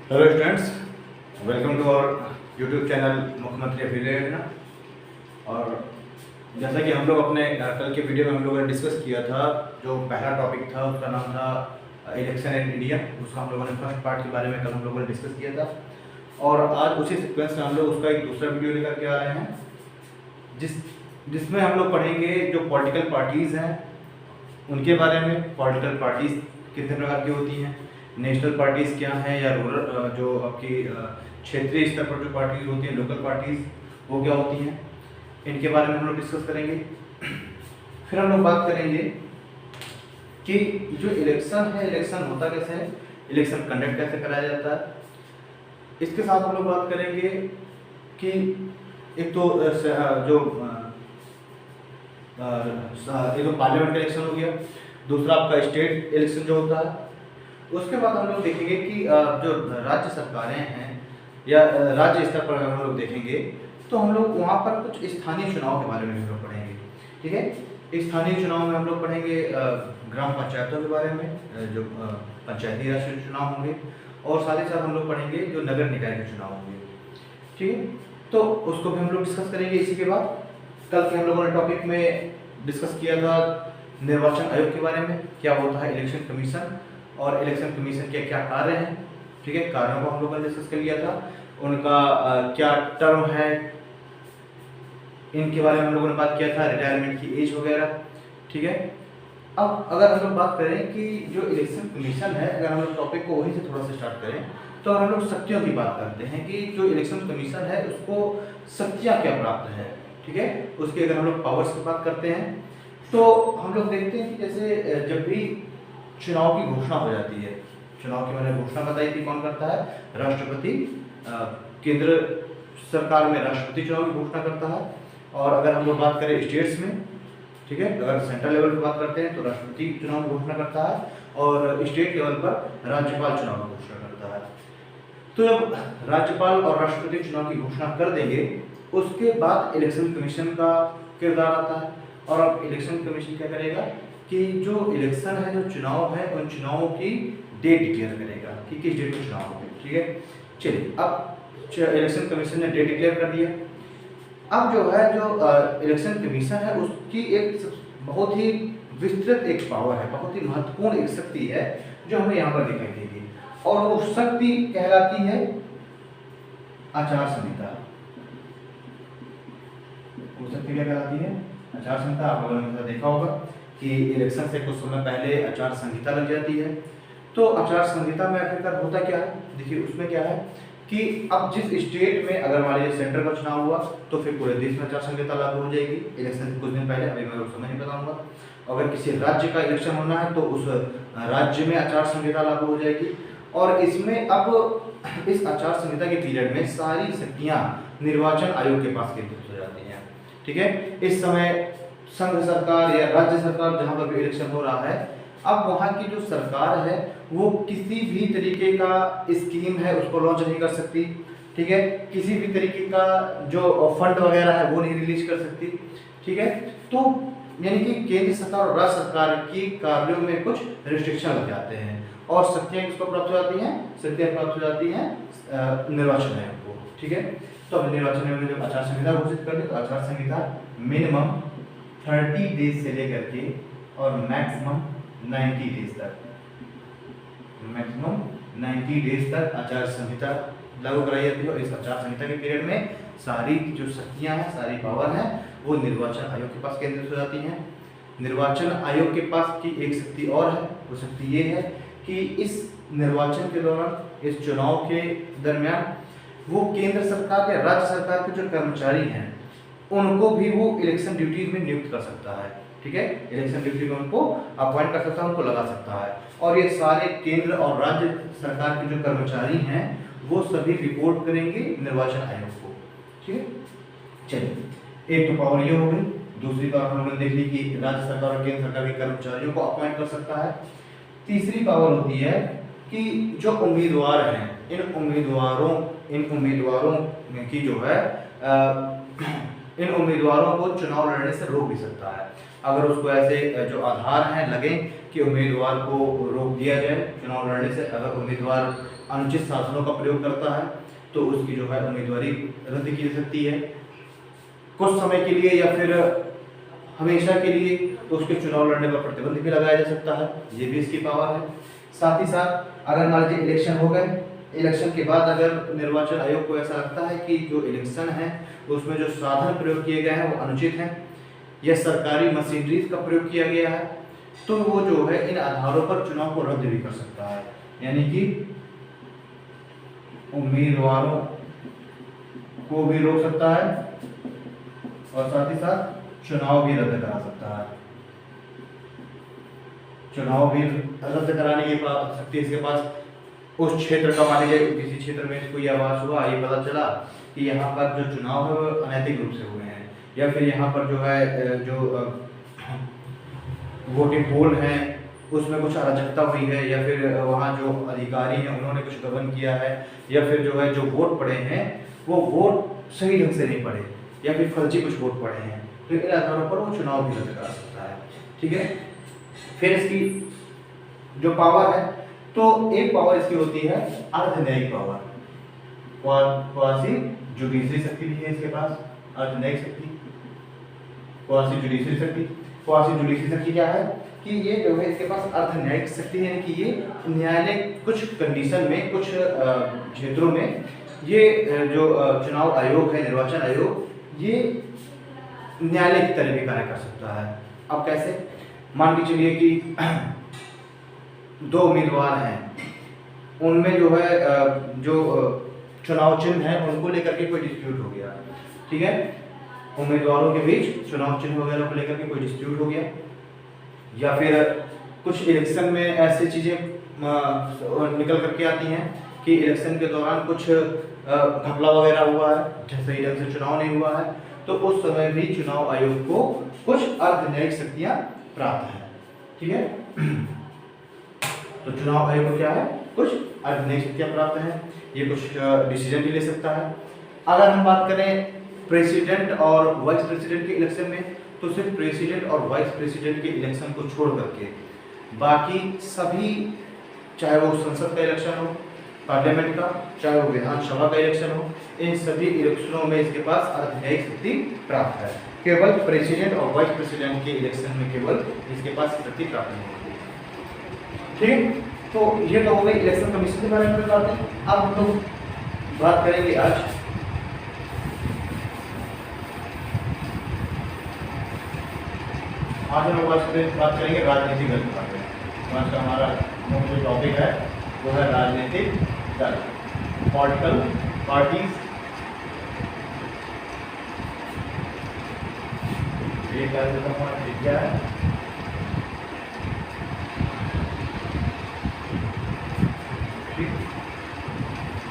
Hello students, welcome to our YouTube channel मुख्यमंत्री affiliate ना। और जैसा कि हम लोग अपने कल के वीडियो में हम लोगों ने डिस्कस किया था, जो पहला टॉपिक था उसका नाम था इलेक्शन इन इंडिया। उसका हम लोगों ने फर्स्ट पार्ट के बारे में कल हम लोगों ने डिस्कस किया था। और आज उसी सीक्वेंस में हम लोग उसका एक दूसरा वीडियो लेकर के आ रहे हैं, जिसमें हम लोग पढ़ेंगे जो पॉलिटिकल पार्टीज़ हैं उनके बारे में। पॉलिटिकल पार्टीज़ कितने प्रकार की होती हैं, नेशनल पार्टीज़ क्या हैं, या रूरल जो आपकी क्षेत्रीय स्तर पर जो पार्टीज़ होती हैं, लोकल पार्टीज़, वो क्या होती हैं, इनके बारे में हम लोग डिस्कस करेंगे। फिर हम लोग बात करेंगे कि जो इलेक्शन है, इलेक्शन होता कैसे है, इलेक्शन कंडक्ट कैसे कराया जाता है। इसके साथ हम लोग बात करेंगे कि एक तो जो एक तो पार्लियामेंट का इलेक्शन हो गया, दूसरा आपका स्टेट इलेक्शन जो होता है। उसके बाद हम लोग देखेंगे कि जो राज्य सरकारें हैं या राज्य स्तर पर अगर हम लोग देखेंगे तो हम लोग वहाँ पर कुछ स्थानीय चुनाव के बारे में हम लोग पढ़ेंगे। ठीक है, स्थानीय चुनाव में हम लोग पढ़ेंगे ग्राम पंचायतों के बारे में, जो पंचायती राज के चुनाव होंगे, और साथ ही साथ हम लोग पढ़ेंगे जो नगर निकाय के चुनाव होंगे। ठीक है, तो उसको भी हम लोग डिस्कस करेंगे। इसी के बाद कल के हम लोगों ने टॉपिक में डिस्कस किया था निर्वाचन आयोग के बारे में, क्या होता है इलेक्शन कमीशन और इलेक्शन कमीशन के क्या कार्य हैं। ठीक है, कार्यों को हम लोगों ने डिस्कस कर लिया था, उनका क्या टर्म है, इनके बारे में हम लोगों ने बात किया था, रिटायरमेंट की एज वगैरह। ठीक है, अब अगर हम लोग बात करें कि जो इलेक्शन कमीशन है, अगर हम लोग टॉपिक को वहीं से थोड़ा सा स्टार्ट करें तो हम लोग शक्तियों की बात करते हैं कि जो इलेक्शन कमीशन है उसको शक्तियाँ क्या प्राप्त है। ठीक है, उसकी अगर हम लोग पावर्स की बात करते हैं तो हम लोग देखते हैं कि जैसे जब भी चुनाव की घोषणा हो जाती है, चुनाव की मैंने घोषणा बताई थी, कौन करता है, राष्ट्रपति। केंद्र सरकार में राष्ट्रपति चुनाव की घोषणा करता है। और अगर हम लोग बात करें स्टेट्स में, ठीक है, अगर सेंट्रल लेवल पर बात करते हैं तो राष्ट्रपति चुनाव की घोषणा करता है, और स्टेट लेवल पर राज्यपाल चुनाव की घोषणा करता है। तो जब राज्यपाल और राष्ट्रपति चुनाव की घोषणा कर देंगे उसके बाद इलेक्शन कमीशन का किरदार आता है। और अब इलेक्शन कमीशन क्या करेगा कि जो इलेक्शन है, जो चुनाव है, उन चुनावों की डेट डिक्लेयर करेगा कि किस डेट को चुनाव होंगे। ठीक है, चलिए, अब इलेक्शन कमीशन ने डेट डिक्लेयर कर दिया। अब जो है, जो इलेक्शन कमीशन है उसकी एक बहुत ही विस्तृत एक पावर है, बहुत ही महत्वपूर्ण एक शक्ति है जो हमें यहाँ पर दिखाई देगी, और वो शक्ति कहलाती है आचार संहिता। वो शक्ति क्या कहलाती है, आचार संहिता। आप लोगों ने देखा होगा कि इलेक्शन से कुछ समय पहले आचार संहिता लग जाती है। तो आचार संहिता में आखिरकार होता क्या है, देखिए उसमें क्या है कि अब जिस स्टेट में अगर मान लीजिए सेंटर का चुनाव हुआ तो फिर पूरे देश में आचार संहिता लागू हो जाएगी इलेक्शन से कुछ दिन पहले। अभी मैं उस समय नहीं बताऊंगा। अगर किसी राज्य का इलेक्शन होना है तो उस राज्य में आचार संहिता लागू हो जाएगी। और इसमें अब इस आचार संहिता के पीरियड में सारी शक्तियां निर्वाचन आयोग के पास केंद्रित हो जाती हैं। ठीक है, इस समय संघ सरकार या राज्य सरकार जहां पर भी इलेक्शन हो रहा है, अब वहां की जो सरकार है वो किसी भी तरीके का स्कीम है उसको लॉन्च नहीं कर सकती। ठीक है, किसी भी तरीके का जो फंड वगैरह है वो नहीं रिलीज कर सकती। ठीक है, तो यानी कि केंद्र सरकार और राज्य सरकार की कार्यों में कुछ रिस्ट्रिक्शन लग जाते हैं, और शक्तियां किसको प्राप्त हो जाती हैं, शक्तियां प्राप्त हो जाती हैं निर्वाचन आयोग को। ठीक है, तो अब निर्वाचन आयोग ने जब आचार संहिता घोषित कर दी तो आचार संहिता मिनिमम 30 डेज से लेकर के और मैक्सिमम 90 डेज तक, मैक्सिमम 90 डेज तक आचार संहिता लागू कराई जाती है। और इस आचार संहिता के पीरियड में सारी जो शक्तियां हैं, सारी पावर हैं, वो निर्वाचन आयोग के पास केंद्रित हो जाती हैं। निर्वाचन आयोग के पास की एक शक्ति और है, वो शक्ति ये है कि इस निर्वाचन के दौरान, इस चुनाव के दरमियान, वो केंद्र सरकार या राज्य सरकार के जो कर्मचारी हैं उनको भी वो इलेक्शन ड्यूटीज में नियुक्त कर सकता है। ठीक है, इलेक्शन ड्यूटी में उनको अपॉइंट कर सकता है, उनको लगा सकता है। और ये सारे केंद्र और राज्य सरकार के जो कर्मचारी हैं वो सभी रिपोर्ट करेंगे निर्वाचन आयोग को। ठीक है, चलिए, एक तो पावर ये हो गई। दूसरी पावर हम लोगों ने देख ली कि राज्य सरकार और केंद्र सरकार के कर्मचारियों को अपॉइंट कर सकता है। तीसरी पावर होती है कि जो उम्मीदवार हैं, इन उम्मीदवारों की जो है इन उम्मीदवारों को चुनाव लड़ने से रोक भी सकता है। अगर उसको ऐसे जो आधार हैं लगे कि उम्मीदवार को रोक दिया जाए चुनाव लड़ने से। अगर उम्मीदवार अनुचित साधनों का प्रयोग करता है तो उसकी जो है उम्मीदवारी रद्द की जा सकती है कुछ समय के लिए या फिर हमेशा के लिए। तो उसके चुनाव लड़ने पर प्रतिबंध भी लगाया जा सकता है, ये भी इसकी पावर है। साथ ही साथ अगर मान लीजिए इलेक्शन हो गए, इलेक्शन के बाद अगर निर्वाचन आयोग को ऐसा लगता है कि जो इलेक्शन है उसमें जो साधन प्रयोग किए गए हैं वो अनुचित हैं या सरकारी मशीनरी का प्रयोग किया गया है, तो वो जो है इन आधारों पर चुनाव को रद्द भी कर सकता है। यानी कि उम्मीदवारों को भी रोक सकता है और साथ ही साथ चुनाव भी रद्द करा सकता है। चुनाव भी रद्द कराने की शक्ति इसके पास। उस क्षेत्र का मान लीजिए किसी क्षेत्र में कोई आवाज हुआ, ये पता चला कि यहाँ पर जो चुनाव है वो अनैतिक रूप से हुए हैं या फिर यहाँ पर जो है जो वोटिंग पोल हैं उसमें कुछ अराजकता हुई है या फिर वहाँ जो अधिकारी हैं उन्होंने कुछ गबन किया है या फिर जो है जो वोट पड़े हैं वो वोट सही ढंग से नहीं पड़े या फिर फर्जी कुछ वोट पड़े हैं, तो इन आधारों पर वो चुनाव भी रद्द करा सकता है। ठीक है, फिर इसकी जो पावर है तो एक पावर इसकी होती है अर्धन्यायिक पावर, क्वासी जुडिशरी शक्ति भी है इसके पास। अर्धन्यायिक शक्ति, क्वासी जुडिशरी शक्ति। क्वासी जुडिशरी शक्ति क्या है कि ये जो है इसके पास अर्धन्यायिक शक्ति है, यानी कि ये न्यायालय कुछ कंडीशन में कुछ क्षेत्रों में ये जो चुनाव आयोग है, निर्वाचन आयोग, ये न्यायालय की तरह भी कार्य कर सकता है। अब कैसे, मान के चलिए कि दो उम्मीदवार हैं, उनमें जो है जो चुनाव चिन्ह है उनको लेकर के कोई डिस्प्यूट हो गया। ठीक है, उम्मीदवारों के बीच चुनाव चिन्ह वगैरह को लेकर के कोई डिस्प्यूट हो गया या फिर कुछ इलेक्शन में ऐसी चीजें निकल करके आती हैं कि इलेक्शन के दौरान कुछ घपला वगैरह हुआ है, सही ढंग से चुनाव नहीं हुआ है, तो उस समय भी चुनाव आयोग को कुछ अर्धन्यायिक शक्तियां प्राप्त है। ठीक है, तो चुनाव आयोग को क्या है, कुछ अर्धन्यायिक शक्तियां प्राप्त हैं, ये कुछ डिसीजन भी ले सकता है। अगर हम बात करें प्रेसिडेंट और वाइस प्रेसिडेंट के इलेक्शन में, तो सिर्फ प्रेसिडेंट और वाइस प्रेसिडेंट के इलेक्शन को छोड़ करके बाकी सभी, चाहे वो संसद का इलेक्शन हो, पार्लियामेंट का, चाहे वो विधानसभा का इलेक्शन हो, इन सभी इलेक्शनों में इसके पास अर्धन्यायिक शक्ति प्राप्त है। केवल प्रेसिडेंट और वाइस प्रेसिडेंट के इलेक्शन में केवल इसके पास शक्ति प्राप्त नहीं होती। ठीक, तो ये तो हो गई इलेक्शन कमीशन के बारे में बात है। अब हम लोग बात करेंगे आज हम लोग बात करेंगे राजनीतिक दल के बारे में। आज का हमारा मुख्य टॉपिक है वो है राजनीतिक दल, पॉलिटिकल पार्टीज। ये क्या है,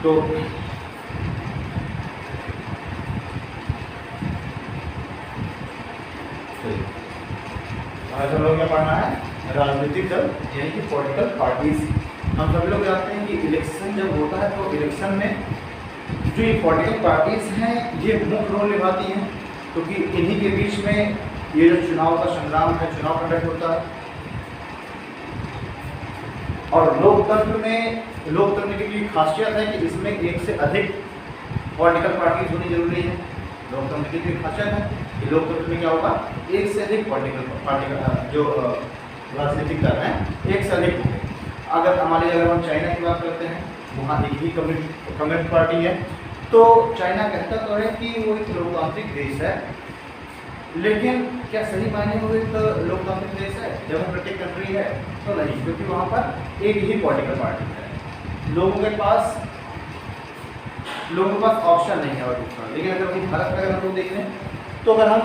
तो आज हम लोग क्या पढ़ना है, राजनीतिक दल यानी कि पॉलिटिकल पार्टीज। हम सभी लोग जानते हैं कि इलेक्शन जब होता है तो इलेक्शन में जो ये पॉलिटिकल पार्टीज हैं ये मुख्य रोल निभाती हैं, क्योंकि इन्हीं के बीच में ये जो चुनाव का संग्राम है, चुनाव कंडक्ट होता है। और लोकतंत्र की खासियत है कि इसमें एक से अधिक पॉलिटिकल पार्टीज होनी जरूरी है। लोकतंत्र की खासियत है कि लोकतंत्र में क्या होगा, एक से अधिक पॉलिटिकल पार्टी जो राजनीतिक दल हैं एक से अधिक होंगे। अगर हमारे अगर हम चाइना की बात करते हैं, वहाँ एक ही कम्युनिस्ट पार्टी है, तो चाइना कहता तो है कि वो एक लोकतांत्रिक देश है, लेकिन क्या सही मायने में एक लोकतांत्रिक देश है, डेमोक्रेटिक कंट्री है? तो नहीं, क्योंकि वहाँ पर एक ही पॉलिटिकल पार्टी है। लोगों के पास ऑप्शन नहीं है और दूसरा। लेकिन अगर वही भारत में अगर हम लोग देखें, तो अगर हम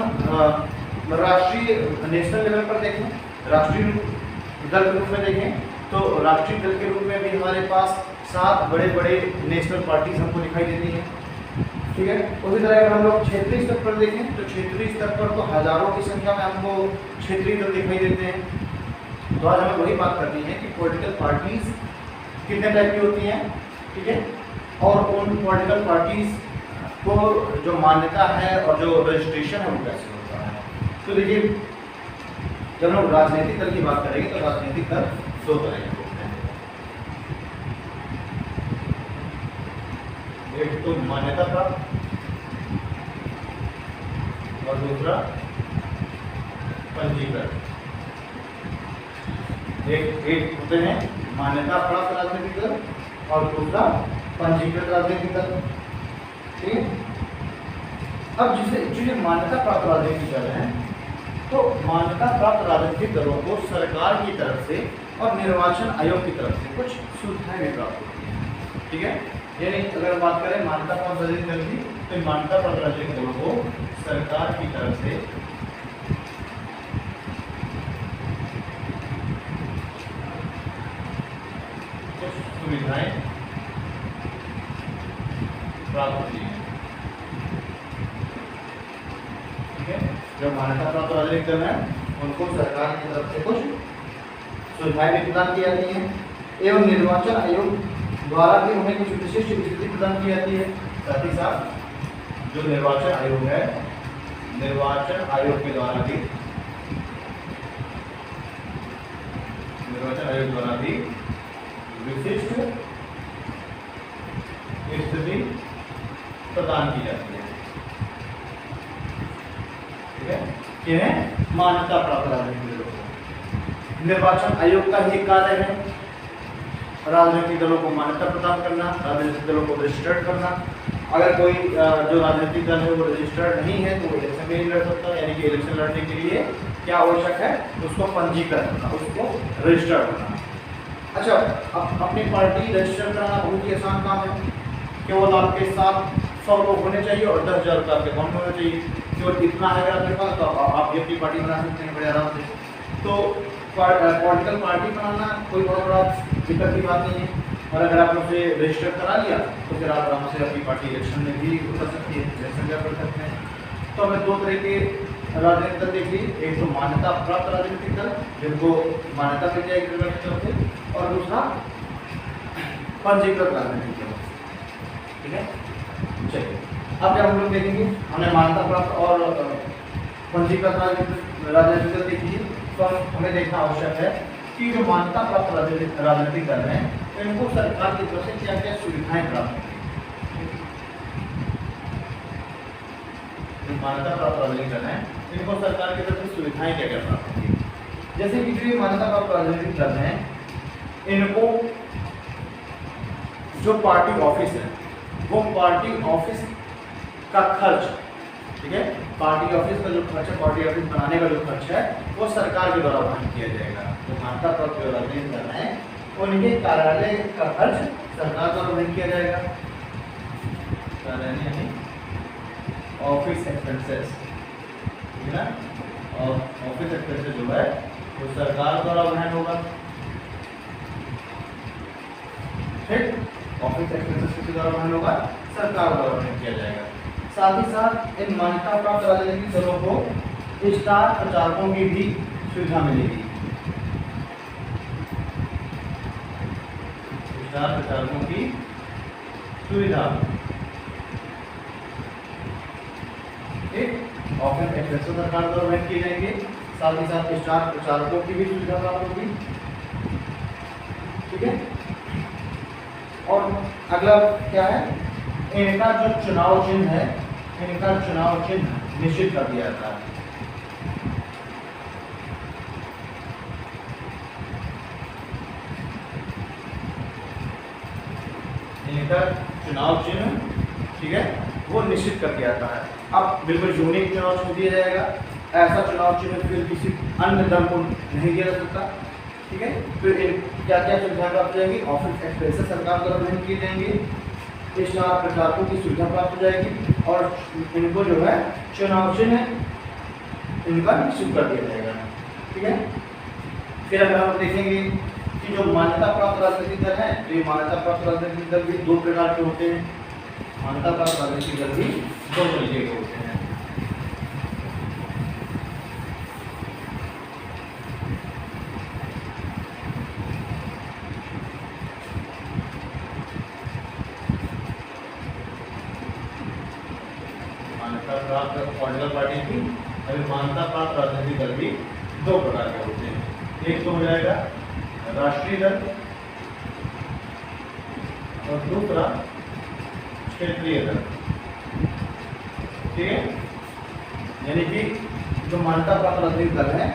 राष्ट्रीय नेशनल लेवल पर देखें, राष्ट्रीय दल के रूप में देखें, तो राष्ट्रीय दल के रूप में भी हमारे पास 7 बड़े बड़े नेशनल पार्टीज हमको दिखाई देती हैं। ठीक है, उसी तरह अगर हम लोग क्षेत्रीय स्तर पर देखें, तो क्षेत्रीय स्तर पर तो हजारों की संख्या में हमको क्षेत्रीय दल दिखाई देते हैं। तो आज हमें वही बात करनी है कि पॉलिटिकल पार्टीज कितने टाइप की होती हैं, ठीक है, और उन पॉलिटिकल पार्टीज को जो मान्यता है और जो रजिस्ट्रेशन है वो कैसे होता है। तो देखिए, जब हम राजनीतिक दल की बात करेंगे तो राजनीतिक दल दो तरह के होते हैं, एक तो मान्यता प्राप्त और दूसरा पंजीकृत। एक होते हैं मान्यता प्राप्त राजनीतिक दल और दूसरा पंजीकृत राजनीतिक दल। ठीक है, अब जिसे मान्यता प्राप्त राजनीतिक दल है, तो मान्यता प्राप्त राजनीतिक दलों को सरकार की तरफ से और निर्वाचन आयोग की तरफ से कुछ सुविधाएं भी प्राप्त होती हैं। ठीक है, यानी अगर बात करें मान्यता प्राप्त राजनीतिक दल की, तो मान्यता प्राप्त राजनीतिक दलों को सरकार की तरफ से कुछ सुविधाएं प्राप्त होती हैं। ठीक है, जो मान्यता प्राप्त राजनीतिक दल है उनको सरकार की तरफ से कुछ सुविधाएं भी प्रदान की जाती हैं एवं निर्वाचन आयोग द्वारा भी उन्हें कुछ विशिष्ट स्थिति प्रदान की जाती है। साथ ही साथ जो निर्वाचन आयोग है, निर्वाचन आयोग के द्वारा भी विशिष्ट स्थिति प्रदान की जाती है। ठीक है, ये है मान्यता प्राप्त राजनीतिक दलों को। निर्वाचन आयोग का ही कार्य है राजनीतिक दलों को मान्यता प्रदान करना, राजनीतिक दलों को रजिस्टर्ड करना। अगर कोई जो राजनीतिक दल है वो रजिस्टर्ड नहीं है तो वो इलेक्शन में नहीं लड़ सकता, यानी कि इलेक्शन लड़ने के लिए क्या आवश्यक है, उसको पंजीकृत करना, उसको रजिस्टर करना। अच्छा, अब अपनी पार्टी रजिस्टर कराना बहुत ही आसान काम है। केवल आपके साथ 100 लोग होने चाहिए और 10,000 रुपये आपके अकाउंट में होना चाहिए। केवल इतना है अगर आपके पास, तो आप भी अपनी पार्टी बना सकते हैं बड़े आराम से। तो पॉलिटिकल पार्टी बनाना कोई बहुत बड़ा दिक्कत की बात नहीं है, और अगर आपने उसे रजिस्टर करा लिया तो फिर आप आराम से अपनी पार्टी इलेक्शन में भी उतर सकती है, इलेक्शन में कर सकते हैं। तो हमें दो तरह के राजनीतिक दल देख लीजिए, एक तो मान्यता प्राप्त राजनीतिक दल जिनको मान्यता मिल जाएगी सरकार की तरफ से, और दूसरा पंजीकृत राजनीतिक दल। ठीक है, चलिए अब जब हम लोग देखेंगे, हमने मान्यता प्राप्त और पंजीकृत राजनीतिक दल देख लीजिए, तो हमें देखना आवश्यक है कि जो मान्यता प्राप्त राजनीतिक दल हैं इनको सरकार की तरफ से क्या क्या सुविधाएं प्राप्त होती हैं। जो मान्यता प्राप्त राजनीतिक दल हैं इनको सरकार की तरफ से सुविधाएं क्या क्या प्राप्त होती है। जैसे कि जो मान्यता प्राप्त राजनीतिक दल हैं, इनको जो पार्टी ऑफिस है वो पार्टी ऑफिस का खर्च, ठीक है, पार्टी ऑफिस का जो खर्च है, पार्टी ऑफिस बनाने का जो खर्च है वो सरकार के द्वारा वहन किया जाएगा। जो मान्यता प्राप्त राजनीतिक दल हैं उनके कार्यालय का खर्च सरकार द्वारा वहन किया जाएगा। कार्यालय यानी ऑफिस एक्सपेंसेस, ठीक है ना, और ऑफिस एक्सपेंसेस जो है वो सरकार द्वारा वहन होगा। ठीक, ऑफिस एक्सपेंसेस किसके द्वारा वहन होगा, सरकार द्वारा वहन किया जाएगा। साथ ही साथ इन मान्यता प्राप्त राजनीतिक दलों को स्टार प्रचारकों की भी सुविधा मिलेगी। स्टार प्रचारकों की सुविधा, एक ऑफिस एक्सपेंसेस सरकार द्वारा वहन किए जाएंगे, साथ ही साथ स्टार प्रचारकों की भी सुविधा प्राप्त होगी। ठीक है, और अगला क्या है, इनका जो चुनाव चिन्ह है, इनका चुनाव चिन्ह निश्चित कर दिया जाता है। इनका चुनाव चिन्ह, ठीक है, वो निश्चित कर दिया जाता है। अब बिल्कुल यूनिक चुनाव चिन्ह दिया जाएगा, ऐसा चुनाव चिन्ह फिर किसी अन्य दल को नहीं दिया जा सकता। ठीक है, फिर क्या क्या सुविधाएं प्राप्त हो जाएंगी, ऑफिस एक्सपेंसेस सरकार द्वारा वहन किए जाएंगे, स्टार प्रचारकों की सुविधा प्राप्त हो जाएगी, और इनको जो है चुनाव चिन्ह इनका निश्चित कर दिया जाएगा। ठीक है, फिर अगर हम देखेंगे कि जो मान्यता प्राप्त राजनीतिक दल है, तो ये मान्यता प्राप्त राजनीतिक दल भी दो प्रकार के होते हैं। मान्यता प्राप्त राजनीतिक दल भी दो तरीके के होते हैं। मान्यता प्राप्त पॉलिटिकल पार्टी भी, अभी मान्यता प्राप्त राजनीतिक दल भी दो प्रकार के होते हैं, एक तो हो जाएगा राष्ट्रीय दल और दूसरा क्षेत्रीय दल। ठीक है, यानी कि जो मान्यता प्राप्त राजनीतिक दल है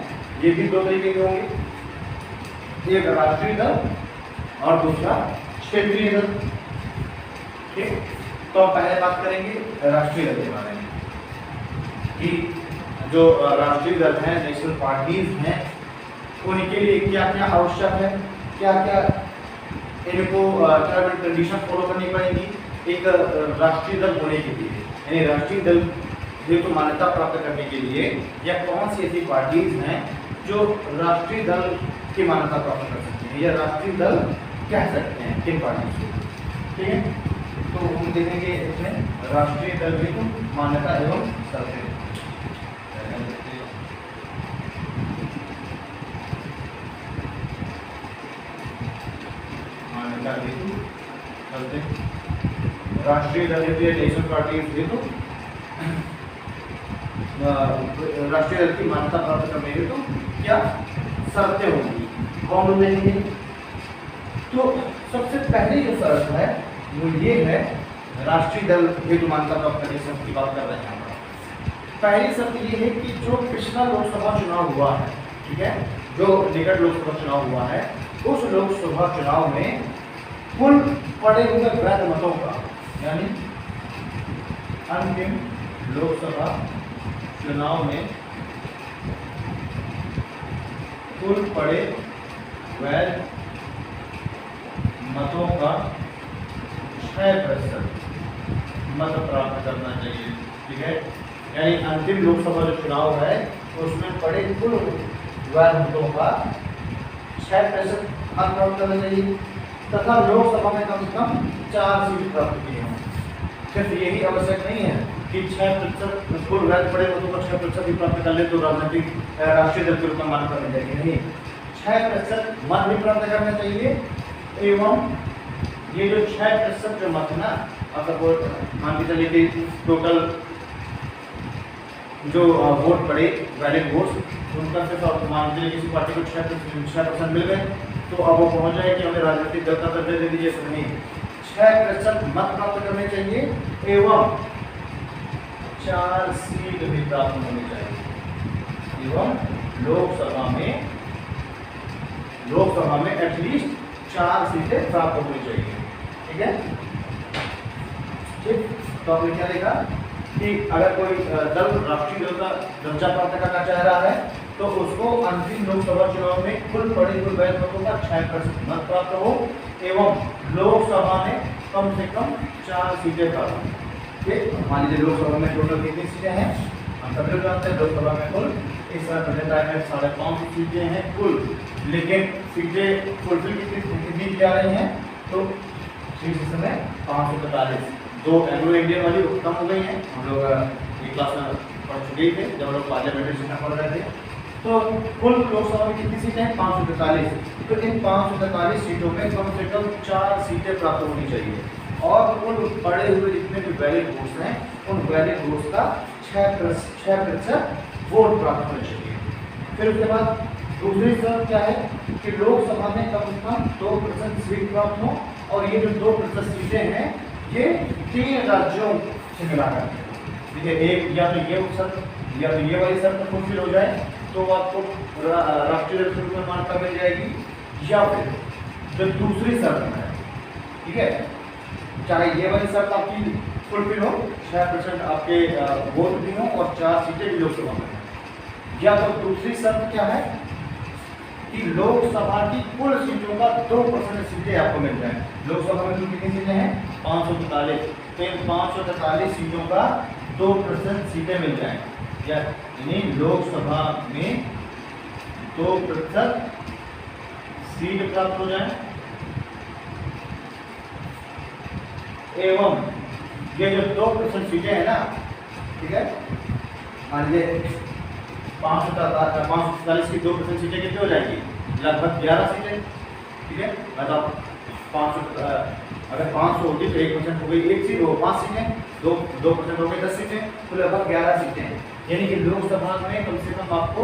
ये भी दो तरीके के होंगे, एक राष्ट्रीय दल और दूसरा क्षेत्रीय दल। ठीक, तो हम पहले बात करेंगे राष्ट्रीय दल के बारे में कि जो राष्ट्रीय दल हैं, नेशनल पार्टीज हैं, उनके लिए क्या क्या आवश्यक है, क्या क्या इनको टर्म एंड कंडीशन फॉलो करनी पड़ेगी एक राष्ट्रीय दल होने के लिए। यानी राष्ट्रीय दल को मान्यता प्राप्त करने के लिए या कौन सी ऐसी पार्टीज हैं जो राष्ट्रीय दल की मान्यता प्राप्त कर सकती हैं या राष्ट्रीय दल कह सकते हैं किन पार्टीज को। ठीक है, तो हम देखेंगे इसमें राष्ट्रीय दल की मान्यता एवं शर्तें। राष्ट्रीय दल हेतु नेशनल पार्टी हेतु राष्ट्रीय दल की मान्यता प्राप्त करने हेतु क्या शर्तें होंगी, कौन देंगे। तो सबसे पहली जो शर्त है वो ये है, राष्ट्रीय दल हेतु मान्यता प्राप्त करने की बात कर रहे हैं। पहली शर्त ये है कि जो पिछला लोकसभा चुनाव हुआ है, ठीक है, जो निकट लोकसभा चुनाव हुआ है, उस लोकसभा चुनाव में कुल पड़े हुए वैध मतों का, यानी अंतिम लोकसभा चुनाव में कुल पड़े वैध मतों का 6% मत प्राप्त करना चाहिए। ठीक है, यानी अंतिम लोकसभा जो चुनाव है उसमें पड़े कुल वैध मतों का 6% मत प्राप्त करना चाहिए तथा लोकसभा में कम से कम 4 सीट प्राप्त की हों। सिर्फ यही आवश्यक नहीं है कि 6% कुल वैध पड़े मतों का 6% भी प्राप्त कर ले तो राजनीतिक राष्ट्रीय दल के रूप में मान्यता मिल जाएगी। नहीं, 6% मत भी प्राप्त करना चाहिए एवं ये जो 6% जो मत ना, अगर मान के चलिए कि टोटल जो वोट पड़े वैलिड वोट्स उनका सिर्फ मान लीजिए किसी पार्टी को 6% मिल गए तो अब वो पहुंच जाए कि हमें राजनीतिक दल का दर्जा दे दीजिए। नहीं, 6% मत प्राप्त करने चाहिए एवं 4 सीट भी प्राप्त होनी चाहिए एवं लोकसभा में एटलीस्ट 4 सीटें प्राप्त होनी चाहिए। ठीक है, ठीक, तो आपने क्या देखा कि अगर कोई दल राष्ट्रीय दल का दर्जा प्राप्त करना चाह रहा है तो उसको अंतिम लोकसभा चुनाव में कुल पड़े हुए वैध मतों का 6% मत प्राप्त हो एवं लोकसभा में कम से कम 4 सीटें प्राप्त हो। ठीक, मान लीजिए लोकसभा में टोटल कितनी सीटें हैं, हम सब लोग जानते हैं लोकसभा में कुल इस बार बजट आया है 550 सीटें हैं कुल, लेकिन सीटें फुलफिल कितनी की जा रही हैं, तो इस समय 543, 2 एंग्लो इंडियन वाली कम हो गई हैं। हम लोग एक क्लास में पढ़ चुके थे जब लोग पार्लियामेंट्री सीटें पढ़ रहे थे। तो कुल लोकसभा में कितनी सीटें हैं, 543। तो इन 543 सीटों में कम से कम 4 सीटें प्राप्त होनी चाहिए और कुल पड़े हुए जितने भी वैलिड वोट्स हैं उन वैलिड वोट्स का 6% वोट प्राप्त होने चाहिए। फिर उसके बाद दूसरी शर्त क्या है कि लोकसभा में कम से कम 2% सीट प्राप्त हो और ये जो 2% सीटें हैं ये 3 राज्यों से मिला करके। ठीक है, एक या तो ये शर्त या तो ये वाली शर्त फुलफिल हो जाए तो आपको राष्ट्रीय दल के रूप में मान्यता मिल जाएगी, या फिर जो दूसरी शर्त है, ठीक है, चाहे ये वाली शर्त आपकी फुलफिल हो, 6% आपके वोट भी हो और 4 सीटें भी लोकसभा में, या तो दूसरी शर्त क्या है कि लोकसभा की कुल सीटों का 2% सीटें आपको मिल जाए। लोकसभा में कुल कितनी सीटें हैं, 543, तो इन 543 सीटों का 2% सीटें मिल जाए, यानी लोकसभा में 2% सीट प्राप्त हो जाए एवं ये जो 2% सीटें हैं ना, ठीक है, मान लीजिए 540 की 2% सीटें कितनी हो जाएगी, लगभग 11 सीटें। ठीक है, मतलब 500 अगर 500 होती तो 1% हो गई 1 सीट, वो 5 सीटें, 2% हो गई 10 सीटें, तो लगभग 11 सीटें। यानी कि लोकसभा में कम से कम आपको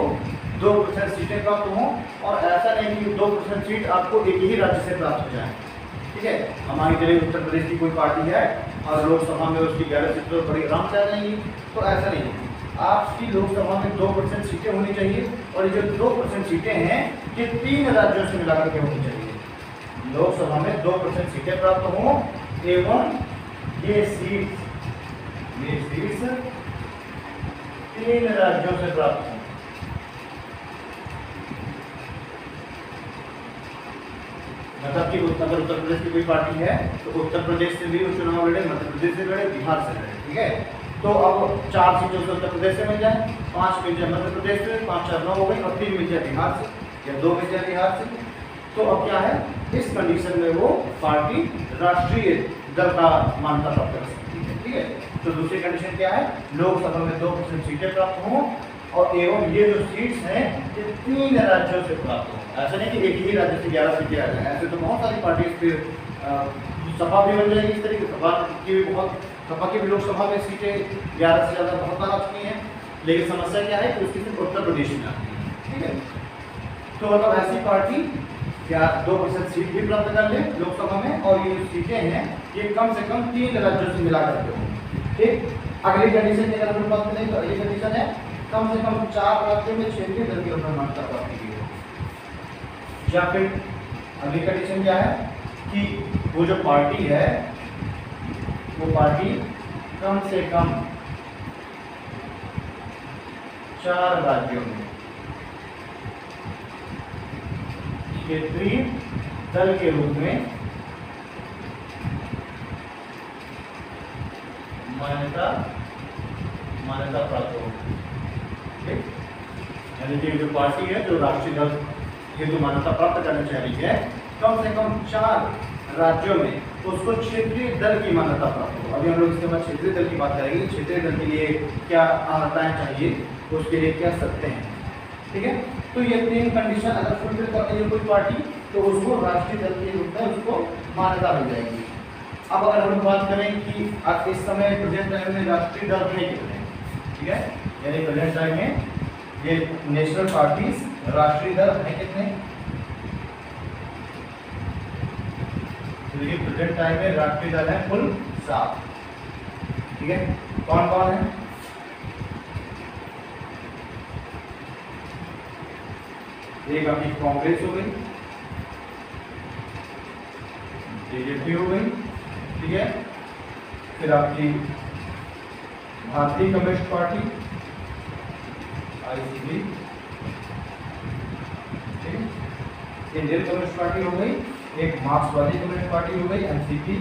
2% सीटें प्राप्त हों, और ऐसा नहीं कि 2% सीट आपको एक ही राज्य से प्राप्त हो जाए। ठीक है, हमारी तरह उत्तर प्रदेश की कोई पार्टी है और लोकसभा में उसकी 11 सीटें तो बड़ी आराम से आ जाएंगी, तो ऐसा नहीं है। आपकी लोकसभा में 2% सीटें होनी चाहिए, और ये जो 2% सीटें हैं ये 3 राज्यों से मिलाकर के होनी चाहिए। लोकसभा में 2% सीटें प्राप्त हों एवं ये सीट्स 3 राज्यों से प्राप्त हों। मतलब कि अगर उत्तर प्रदेश की कोई पार्टी है तो उत्तर प्रदेश से भी वो चुनाव लड़े, मध्य प्रदेश से लड़े, बिहार से लड़े। ठीक है, तो अब 4 सीटें उत्तर प्रदेश से मिल जाए, 5 मिल जाए मध्य प्रदेश से, 5 4 9 हो गई, और 3 मिल जाए बिहार से या 2 मिल जाए बिहार से। तो अब क्या है, इस कंडीशन में वो पार्टी राष्ट्रीय दल का मान्यता प्राप्त कर सकती है। ठीक है, तो दूसरी कंडीशन क्या है, लोकसभा में 2% सीटें प्राप्त हों, और एवं ये जो सीट्स हैं ये 3 राज्यों से प्राप्त हों। ऐसा नहीं कि एक ही राज्य से 11 सीटें आ जाए, ऐसे तो बहुत सारी पार्टी फिर सपा भी बन जाएगी इस तरीके से। सपा की भी लोकसभा में सीटें 11 से ज़्यादा बहुत बार आ चुकी हैं, लेकिन समस्या क्या है कि उसकी सिर्फ उत्तर प्रदेश में आती है। ठीक है, तो मतलब ऐसी पार्टी क्या 2% सीट भी प्राप्त कर ले लोकसभा में, और ये जो सीटें हैं ये कम से कम 3 राज्यों से मिला करके हों। ठीक, अगली कंडीशन की अगर हम बात करें तो ये कंडीशन है कम से कम 4 राज्यों में क्षेत्रीय दल की मान्यता प्राप्त की हो। या फिर अगली कंडीशन क्या है कि वो जो पार्टी है वो पार्टी कम से कम 4 राज्यों में क्षेत्रीय दल के रूप में मान्यता प्राप्त हो। यानी कि जो पार्टी है जो राष्ट्रीय दल हेतु मान्यता प्राप्त करना चाह रही है, कम से कम 4 राज्यों में उसको क्षेत्रीय दल की मान्यता प्राप्त हो। अभी हम लोग इसके बाद क्षेत्रीय दल की बात करेंगे, क्षेत्रीय दल के लिए क्या अर्हताएं चाहिए, उसके लिए क्या शर्तें हैं। ठीक है, तो ये 3 कंडीशन अगर फुलफिल करती है कोई पार्टी तो उसको राष्ट्रीय दल के रूप में उसको मान्यता मिल जाएगी। अब अगर हम बात करें कि इस समय प्रेजेंट टाइम में राष्ट्रीय दल है कितने, ठीक है, यानी प्रेजेंट टाइम में ये नेशनल पार्टीज राष्ट्रीय दल है कितने, तो ये प्रेजेंट टाइम में राष्ट्रीय दल है कुल 7। ठीक है, कौन कौन है, एक आपकी कांग्रेस हो गई, बीजेपी हो गई, ठीक है, फिर आपकी भारतीय कम्युनिस्ट पार्टी आईसीपी, ठीक है, इंडियन कम्युनिस्ट पार्टी हो गई, एक मार्क्सवादी कम्युनिस्ट पार्टी हो गई एनसीपी,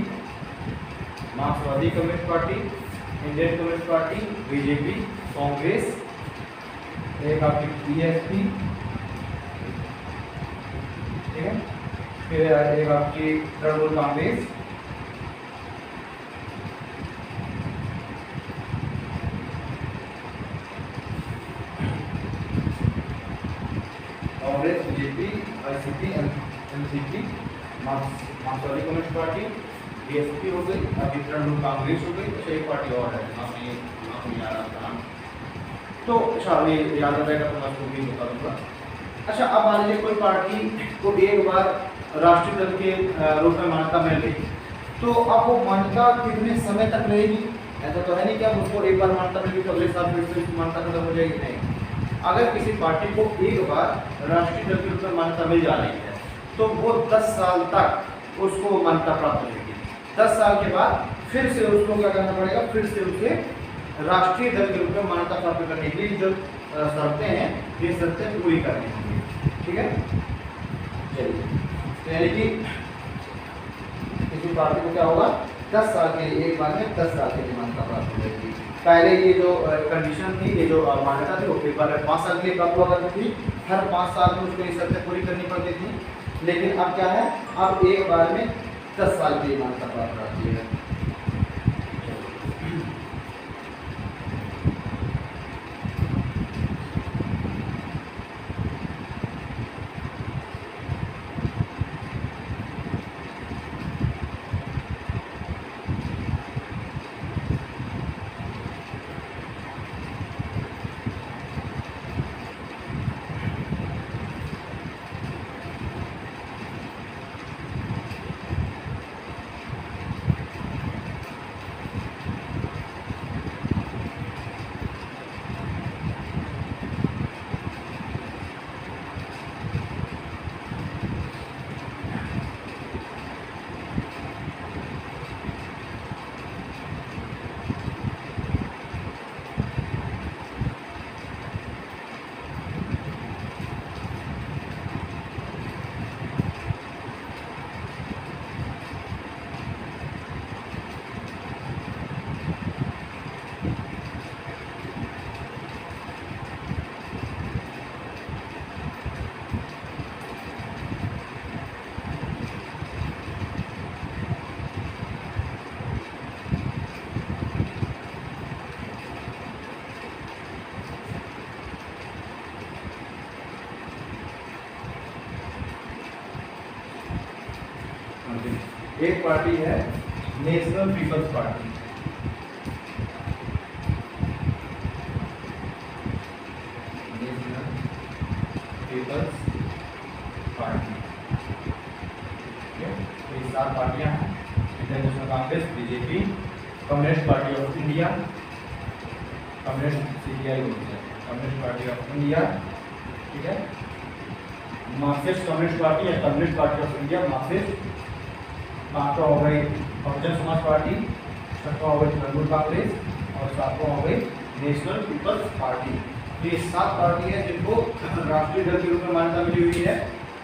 मार्क्सवादी communist party, Indian communist party, BJP, Congress, एक आपकी पीएसपी, ठीक है, फिर एक आपकी Trinamool Congress, Congress, BJP, ICP, NCP, मार्क्सवादी कम्युनिस्ट पार्टी, बीएसपी हो गई, अभी तृणमूल कांग्रेस हो गई। अच्छा, एक पार्टी और है नाम याद आता है, तो अच्छा ये याद रहेगा तो मैं उसको भी बता दूंगा। अच्छा, अब मान लीजिए कोई पार्टी को एक बार राष्ट्रीय दल के रूप में मान्यता मिल गई, तो अब वो मान्यता कितने समय तक रहेगी? ऐसा तो है नहीं कि अब उसको एक बार मान्यता मिल गई तो अगले साल फिर से उसकी मान्यता खत्म हो जाएगी, नहीं। अगर किसी पार्टी को एक बार राष्ट्रीय दल के रूप में मान्यता मिल जा रही है तो वो 10 साल तक उसको मान्यता प्राप्त रहेगी। 10 साल के बाद फिर से उसको क्या करना पड़ेगा, फिर से उसे राष्ट्रीय दल के रूप में मान्यता प्राप्त करने के लिए जो शर्तें हैं ये शर्तें पूरी करनी होंगी। ठीक है, चलिए, तो यानी कि किसी पार्टी को क्या होगा, 10 साल के लिए, एक बार में 10 साल के लिए मान्यता प्राप्त हो जाएगी। पहले ये जो कंडीशन थी, ये जो मान्यता थी वो एक बार में 5 साल के लिए प्राप्त हुआ करती थी, हर 5 साल में उसको ये शर्तें पूरी करनी पड़ती थी। लेकिन अब क्या है, अब एक बार में 10 साल के लिए मान्यता प्राप्त होती है। एक पार्टी है National People's Party, National People's Party. ये 7 पार्टियां हैं, Indian National Congress, BJP, Communist Party of India, Communist CPI बोलते हैं, कम्युनिस्ट पार्टी ऑफ इंडिया, ठीक है, मार्क्सिस्ट कम्युनिस्ट पार्टी या Communist Party of India, Marxist, 5वां हो गई बहुजन समाज पार्टी, 6वां हो गई तृणमूल कांग्रेस और 7वां हो गई नेशनल पीपल्स पार्टी। ये 7 पार्टी है जिनको राष्ट्रीय दल के रूप में मान्यता मिली हुई है।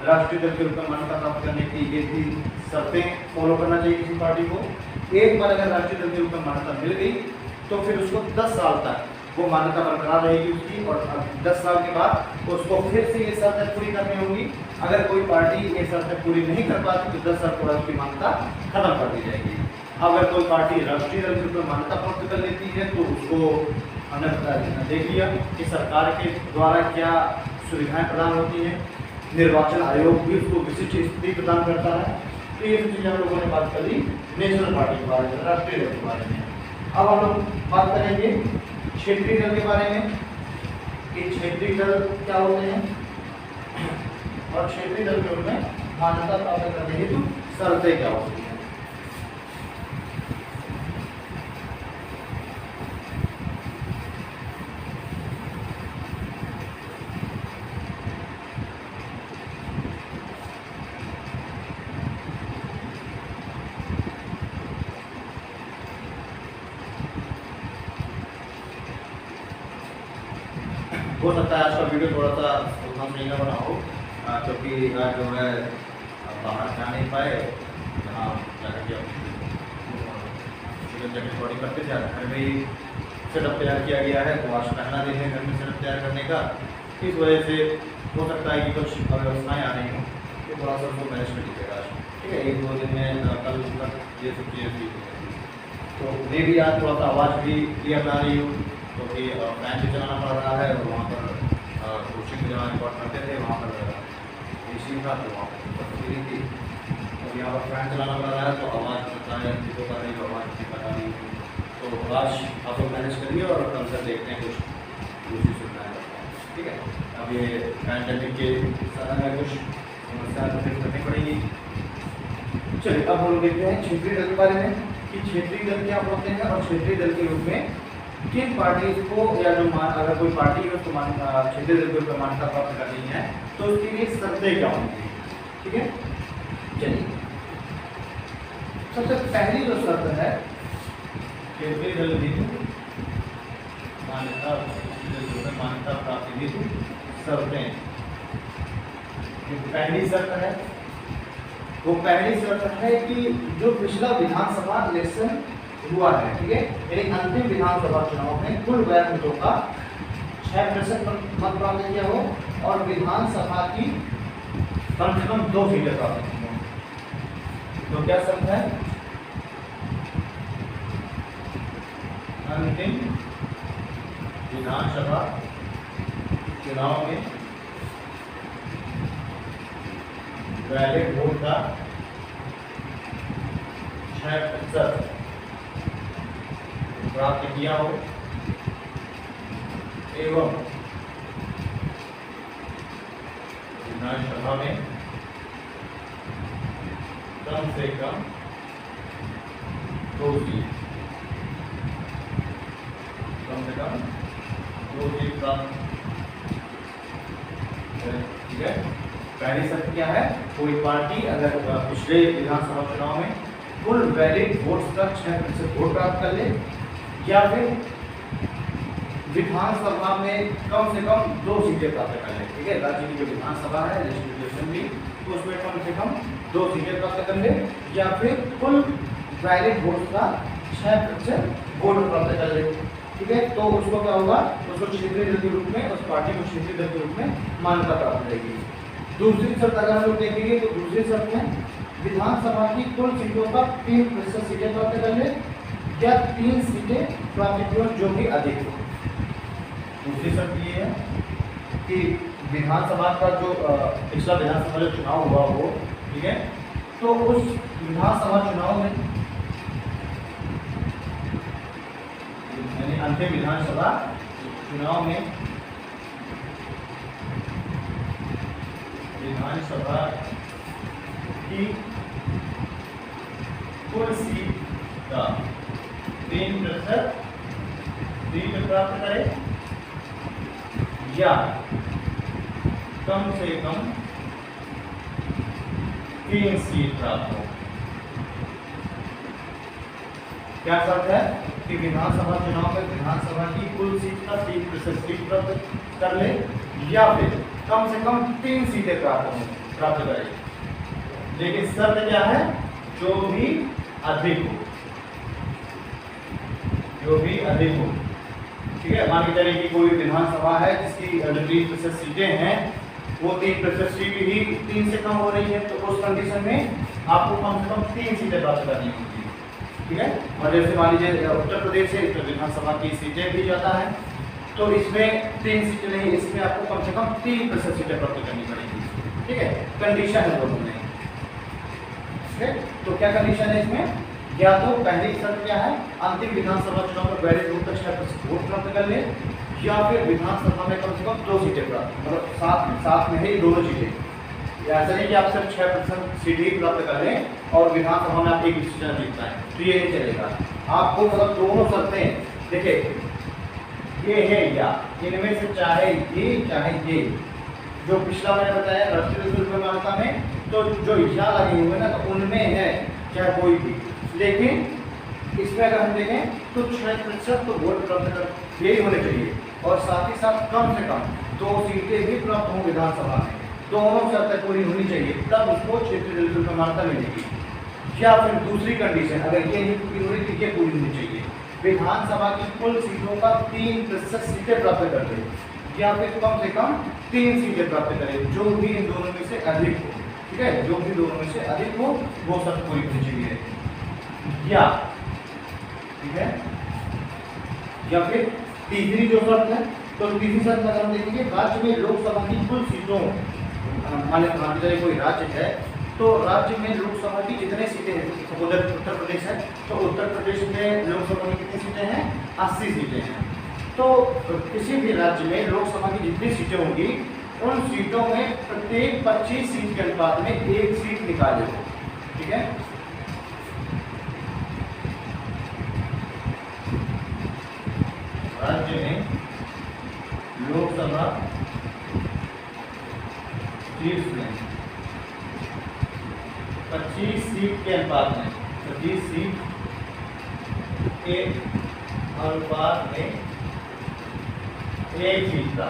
राष्ट्रीय दल के रूप में मान्यता प्राप्त करने की ये 3 शर्तें फॉलो करना चाहिए किसी पार्टी को। एक बार अगर राष्ट्रीय दल के रूप में मान्यता मिल गई तो फिर उसको 10 साल तक वो मान्यता बरकरार रहेगी उसकी, और 10 साल के बाद उसको फिर से ये शर्तें पूरी करनी होंगी। अगर कोई पार्टी ये शर्तें पूरी नहीं कर पाती तो 10 साल के बाद उसकी मान्यता खत्म कर दी जाएगी। अगर कोई पार्टी राष्ट्रीय दल के रूप में मान्यता प्राप्त कर लेती है तो उसको हमने देख लिया कि सरकार के द्वारा क्या सुविधाएं प्रदान होती हैं, निर्वाचन आयोग भी उसको विशिष्ट स्थिति प्रदान करता है। तो ये सब चीज़ें हम लोगों ने बात कर ली नेशनल पार्टी के बारे में, राष्ट्रीय दल के बारे में। अब हम लोग बात करेंगे क्षेत्रीय दल के बारे में कि क्षेत्रीय दल क्या होते हैं और क्षेत्रीय दल के रूप में मान्यता प्राप्त करने हेतु शर्तें क्या होती हैं। हो सकता है आज का वीडियो थोड़ा सा उतना सही ना बना हो, क्योंकि आज जो है बाहर जा नहीं पाए, जहाँ जाकर के रिकॉर्डिंग करते थे, घर में ही सेटअप तैयार किया गया है। तो आज पहला दिन है घर में सेटअप तैयार करने का, इस वजह से हो सकता है कि कुछ अव्यवस्थाएँ आ रही हों, तो थोड़ा सा उसको मैनेज कर लीजिएगा आज, ठीक है। 1-2 दिन में कल तक ये सब चीज़ें ठीक होगी। तो मैं भी आज थोड़ा सा आवाज़ भी क्लियर ला रही हूँ, क्योंकि फैन भी चलाना पड़ रहा है, और वहाँ पर कोचिंग में जहाँ रिकॉर्ड करते थे वहाँ पर एसी था, तो वहाँ पर रही थी, और यहाँ पर फैन चलाना पड़ रहा है, तो आवाज़ पता है चीज़ों कर रही है, आवाज़ नहीं पता नहीं। तो आज आप लोग मैनेज करिए और कल से देखते हैं कुछ दूसरी सुविधाएँ, ठीक है। अब ये पैंडेमिक के समय में कुछ समस्या फेस करनी पड़ेगी। चलिए अब हम लोग देखते हैं क्षेत्रीय दल के बारे में कि क्षेत्रीय दल क्या होते हैं और क्षेत्रीय दल के रूप में किन पार्टीज को, या जो अगर कोई पार्टी है उसको क्षेत्रीय दल के रूप में मान्यता प्राप्त करनी है तो उसके लिए शर्तें क्या होंगी, ठीक है। चलिए सबसे पहली जो शर्त है क्षेत्रीय दल हेतु मान्यता प्राप्ति हेतु शर्तें, जो पहली शर्त है वो पहली शर्त है कि जो पिछला विधानसभा इलेक्शन हुआ है, ठीक है, यानी अंतिम विधानसभा चुनाव में कुल वैध मतों का 6% मत प्राप्त किया हो और विधानसभा की कम से कम 2 सीटें प्राप्त की हो। तो क्या शर्त है? अंतिम विधानसभा चुनाव में वैलिड वोट का 6% प्राप्त किया हो एवं विधानसभा में कम से कम 2 सीट, कम से कम 2 सीट प्राप्त, ठीक है। पहली शर्त क्या है? कोई पार्टी अगर पिछले विधानसभा चुनाव में कुल वैलिड वोट्स का 6% वोट प्राप्त कर ले, या फिर विधानसभा में कम से कम 2 सीटें प्राप्त कर ले, ठीक है। राज्य की जो विधानसभा है लेजिस्लेटिव असेंबली, तो उसमें कम से कम 2 सीटें प्राप्त कर ले, या फिर कुल वैलिड वोट्स का 6% वोट प्राप्त कर ले, ठीक है। तो उसको क्या होगा? उसको क्षेत्रीय दल के रूप में, उस पार्टी को क्षेत्रीय दल के रूप में मान्यता प्राप्त रहेगी। दूसरी शर्त अगर हम लोग देखेंगे तो दूसरी शर्त में विधानसभा की कुल सीटों का 3% सीटें प्राप्त कर ले, या 3 सीटें प्राप्त की हो जो भी अधिक हो। दूसरी शर्त ये है कि विधानसभा का जो पिछला विधानसभा जो चुनाव हुआ हो, ठीक है, तो उस विधानसभा चुनाव में, यानी अंतिम विधानसभा चुनाव में विधानसभा की कुल सीट का 3% सीट प्राप्त करे या कम से कम 3 सीट प्राप्त हो। क्या शर्त है कि विधानसभा चुनाव में विधानसभा की कुल सीट का 3% सीट प्राप्त कर ले या फिर कम से कम 3 सीटें प्राप्त करे। लेकिन शर्त क्या है? जो भी अधिक हो, जो भी अधिक हो। ठीक है, मान के चलिए कि कोई विधानसभा है जिसकी 3% सीटें हैं, वो 3% सीट ही 3 से कम हो रही है, तो उस कंडीशन में आपको कम से कम 3 सीटें प्राप्त करनी होगी। ठीक है, और जैसे मान लीजिए उत्तर प्रदेश से उत्तर विधानसभा की सीटें भी जाता है, तो इसमें 3 सीटें नहीं, इसमें आपको कम से कम 3% सीटें प्राप्त करनी पड़ेगी। ठीक है, कंडीशन है दोनों में। ठीक है, तो क्या कंडीशन है इसमें? या तो पहली शर्त क्या है, अंतिम विधानसभा चुनाव में वैलिड वोट का 6% वोट प्राप्त कर ले, या फिर विधानसभा में कम से कम 2 सीटें प्राप्त, मतलब साथ में है ये दोनों चीजें। ऐसा नहीं कि आप सिर्फ 6% सीट ही प्राप्त कर लें और विधानसभा में आप एक सीट जीतना है, तो ये नहीं चलेगा। आपको मतलब दोनों शर्तें, देखिए ये है या इनमें से चाहे ये जो पिछला मैंने बताया राष्ट्रीय शुल्क मान्यता में, तो जो या लगे हुए ना, तो उनमें है चाहे कोई भी, लेकिन इसमें अगर हम देखें तो 6% तो वोट प्राप्त कर यही होने चाहिए, और साथ ही साथ कम से कम 2 सीटें भी प्राप्त हों विधानसभा में, दोनों शर्तें पूरी होनी चाहिए, तब उसको क्षेत्रीय शुल्क मान्यता मिलेगी। या फिर दूसरी कंडीशन, अगर ये नहीं पूरी हो रही तो ये पूरी होनी चाहिए, विधानसभा की कुल सीटों का 3% सीटें प्राप्त कर दे, या फिर कम से कम 3 सीटें प्राप्त करे, जो भी इन दोनों में से अधिक हो। ठीक है, जो भी दोनों में से अधिक हो वो शर्त पूरी होनी चाहिए। या ठीक है, या फिर तीसरी जो शर्त है, तो तीसरी शर्त अगर हम देखेंगे, राज्य में लोकसभा की कुल सीटों, मान लीजिए कोई राज्य है, तो राज्य में लोकसभा की जितने सीटें हैं, उत्तर प्रदेश है, तो उत्तर प्रदेश में लोकसभा में कितनी सीटें हैं? 80 सीटें हैं। तो किसी भी राज्य में लोकसभा की जितनी सीटें होंगी, उन सीटों में प्रत्येक 25 सीट के अनुपात में 1 सीट निकाले हो। ठीक है, राज्य में लोकसभा सीट में 25 सीट के अनुपात में, 25 सीट के अनुपात में 1 सीट का।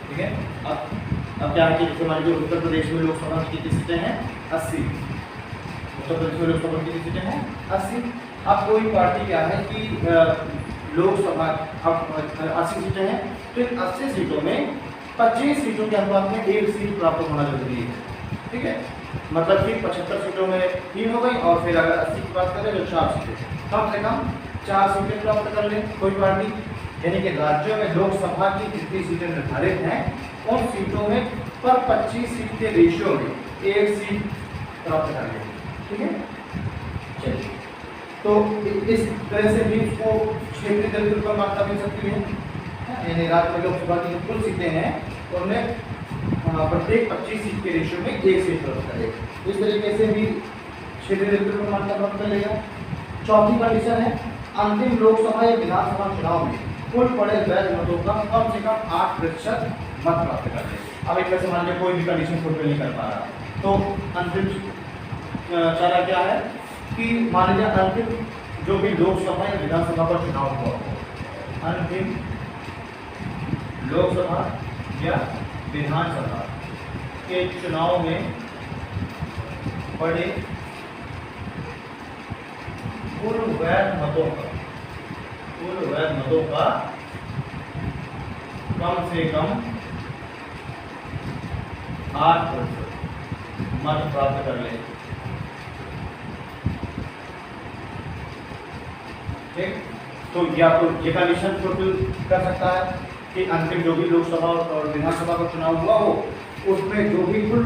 ठीक है, अब क्या है कि जैसे मान लीजिए उत्तर प्रदेश में लोकसभा की कितनी सीटें हैं? 80। उत्तर प्रदेश में लोकसभा की कितनी सीटें हैं? 80। अब कोई पार्टी क्या है कि लोकसभा अब 80 सीटें हैं, तो इन 80 सीटों में 25 सीटों के अनुपात में 1 सीट प्राप्त होना जरूरी है। ठीक है, मतलब कि 75 सीटों में 3 हो गई, और फिर अगर 80 की बात करें तो 4 सीटें, कम से कम 4 सीटें प्राप्त कर ले कोई पार्टी। यानी कि राज्यों में लोकसभा की जितनी सीटें निर्धारित हैं, उन सीटों में पर 25 सीट के रेशियो में 1 सीट प्राप्त कर ले। ठीक है, चलिए, तो इस तरह से भी उसको क्षेत्रीय दल पर मान्यता मिल सकती है। यानी राज्य में लोकसभा की कुल सीटें हैं, उनमें प्रत्येक 25 सीट के रेशियो में 1 सीट प्राप्त करे। इस तरीके से भी क्षेत्रीय दल पर मान्यता प्राप्त कर लेगा। चौथी कंडीशन है, अंतिम लोकसभा या विधानसभा चुनाव में कुल पड़े वैध मतों का कम से कम 8% मत प्राप्त कर ले। अब एक तरह से मान लीजिए कोई भी कंडीशन फुलफिल नहीं कर पा रहा, तो अंतिम चारा क्या है कि मान लीजिए अंतिम जो भी लोकसभा या विधानसभा का चुनाव हुआ हो, अंतिम लोकसभा या विधानसभा के चुनाव में पड़े कुल वैध मतों का कम से कम 8% मत प्राप्त कर ले। ठीक, तो या तो ये कंडीशन फुलफिल कर सकता है कि अंतिम जो भी लोकसभा और विधानसभा का चुनाव हुआ हो, उसमें जो भी कुल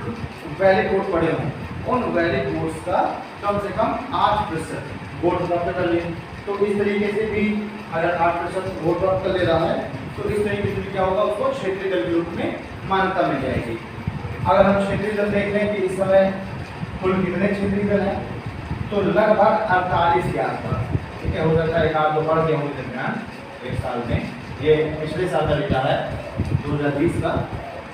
वैलिड वोट पड़े हों, उन वैलिड वोट्स का कम से कम 8% वोट प्राप्त कर लें। तो इस तरीके से भी अगर 8% वोट प्राप्त कर ले रहा है तो इस तरीके से क्या होगा, उसको क्षेत्रीय दल के रूप में मान्यता मिल जाएगी। अगर हम क्षेत्रीय दल देख लें कि इस समय कुल कितने क्षेत्रीय दल हैं, तो लगभग 48 के आसपास, ठीक है। हो सकता है एक आध दो बढ़ गए होंगे दरमियान एक साल में, ये पिछले साल का डेटा है 2020 का।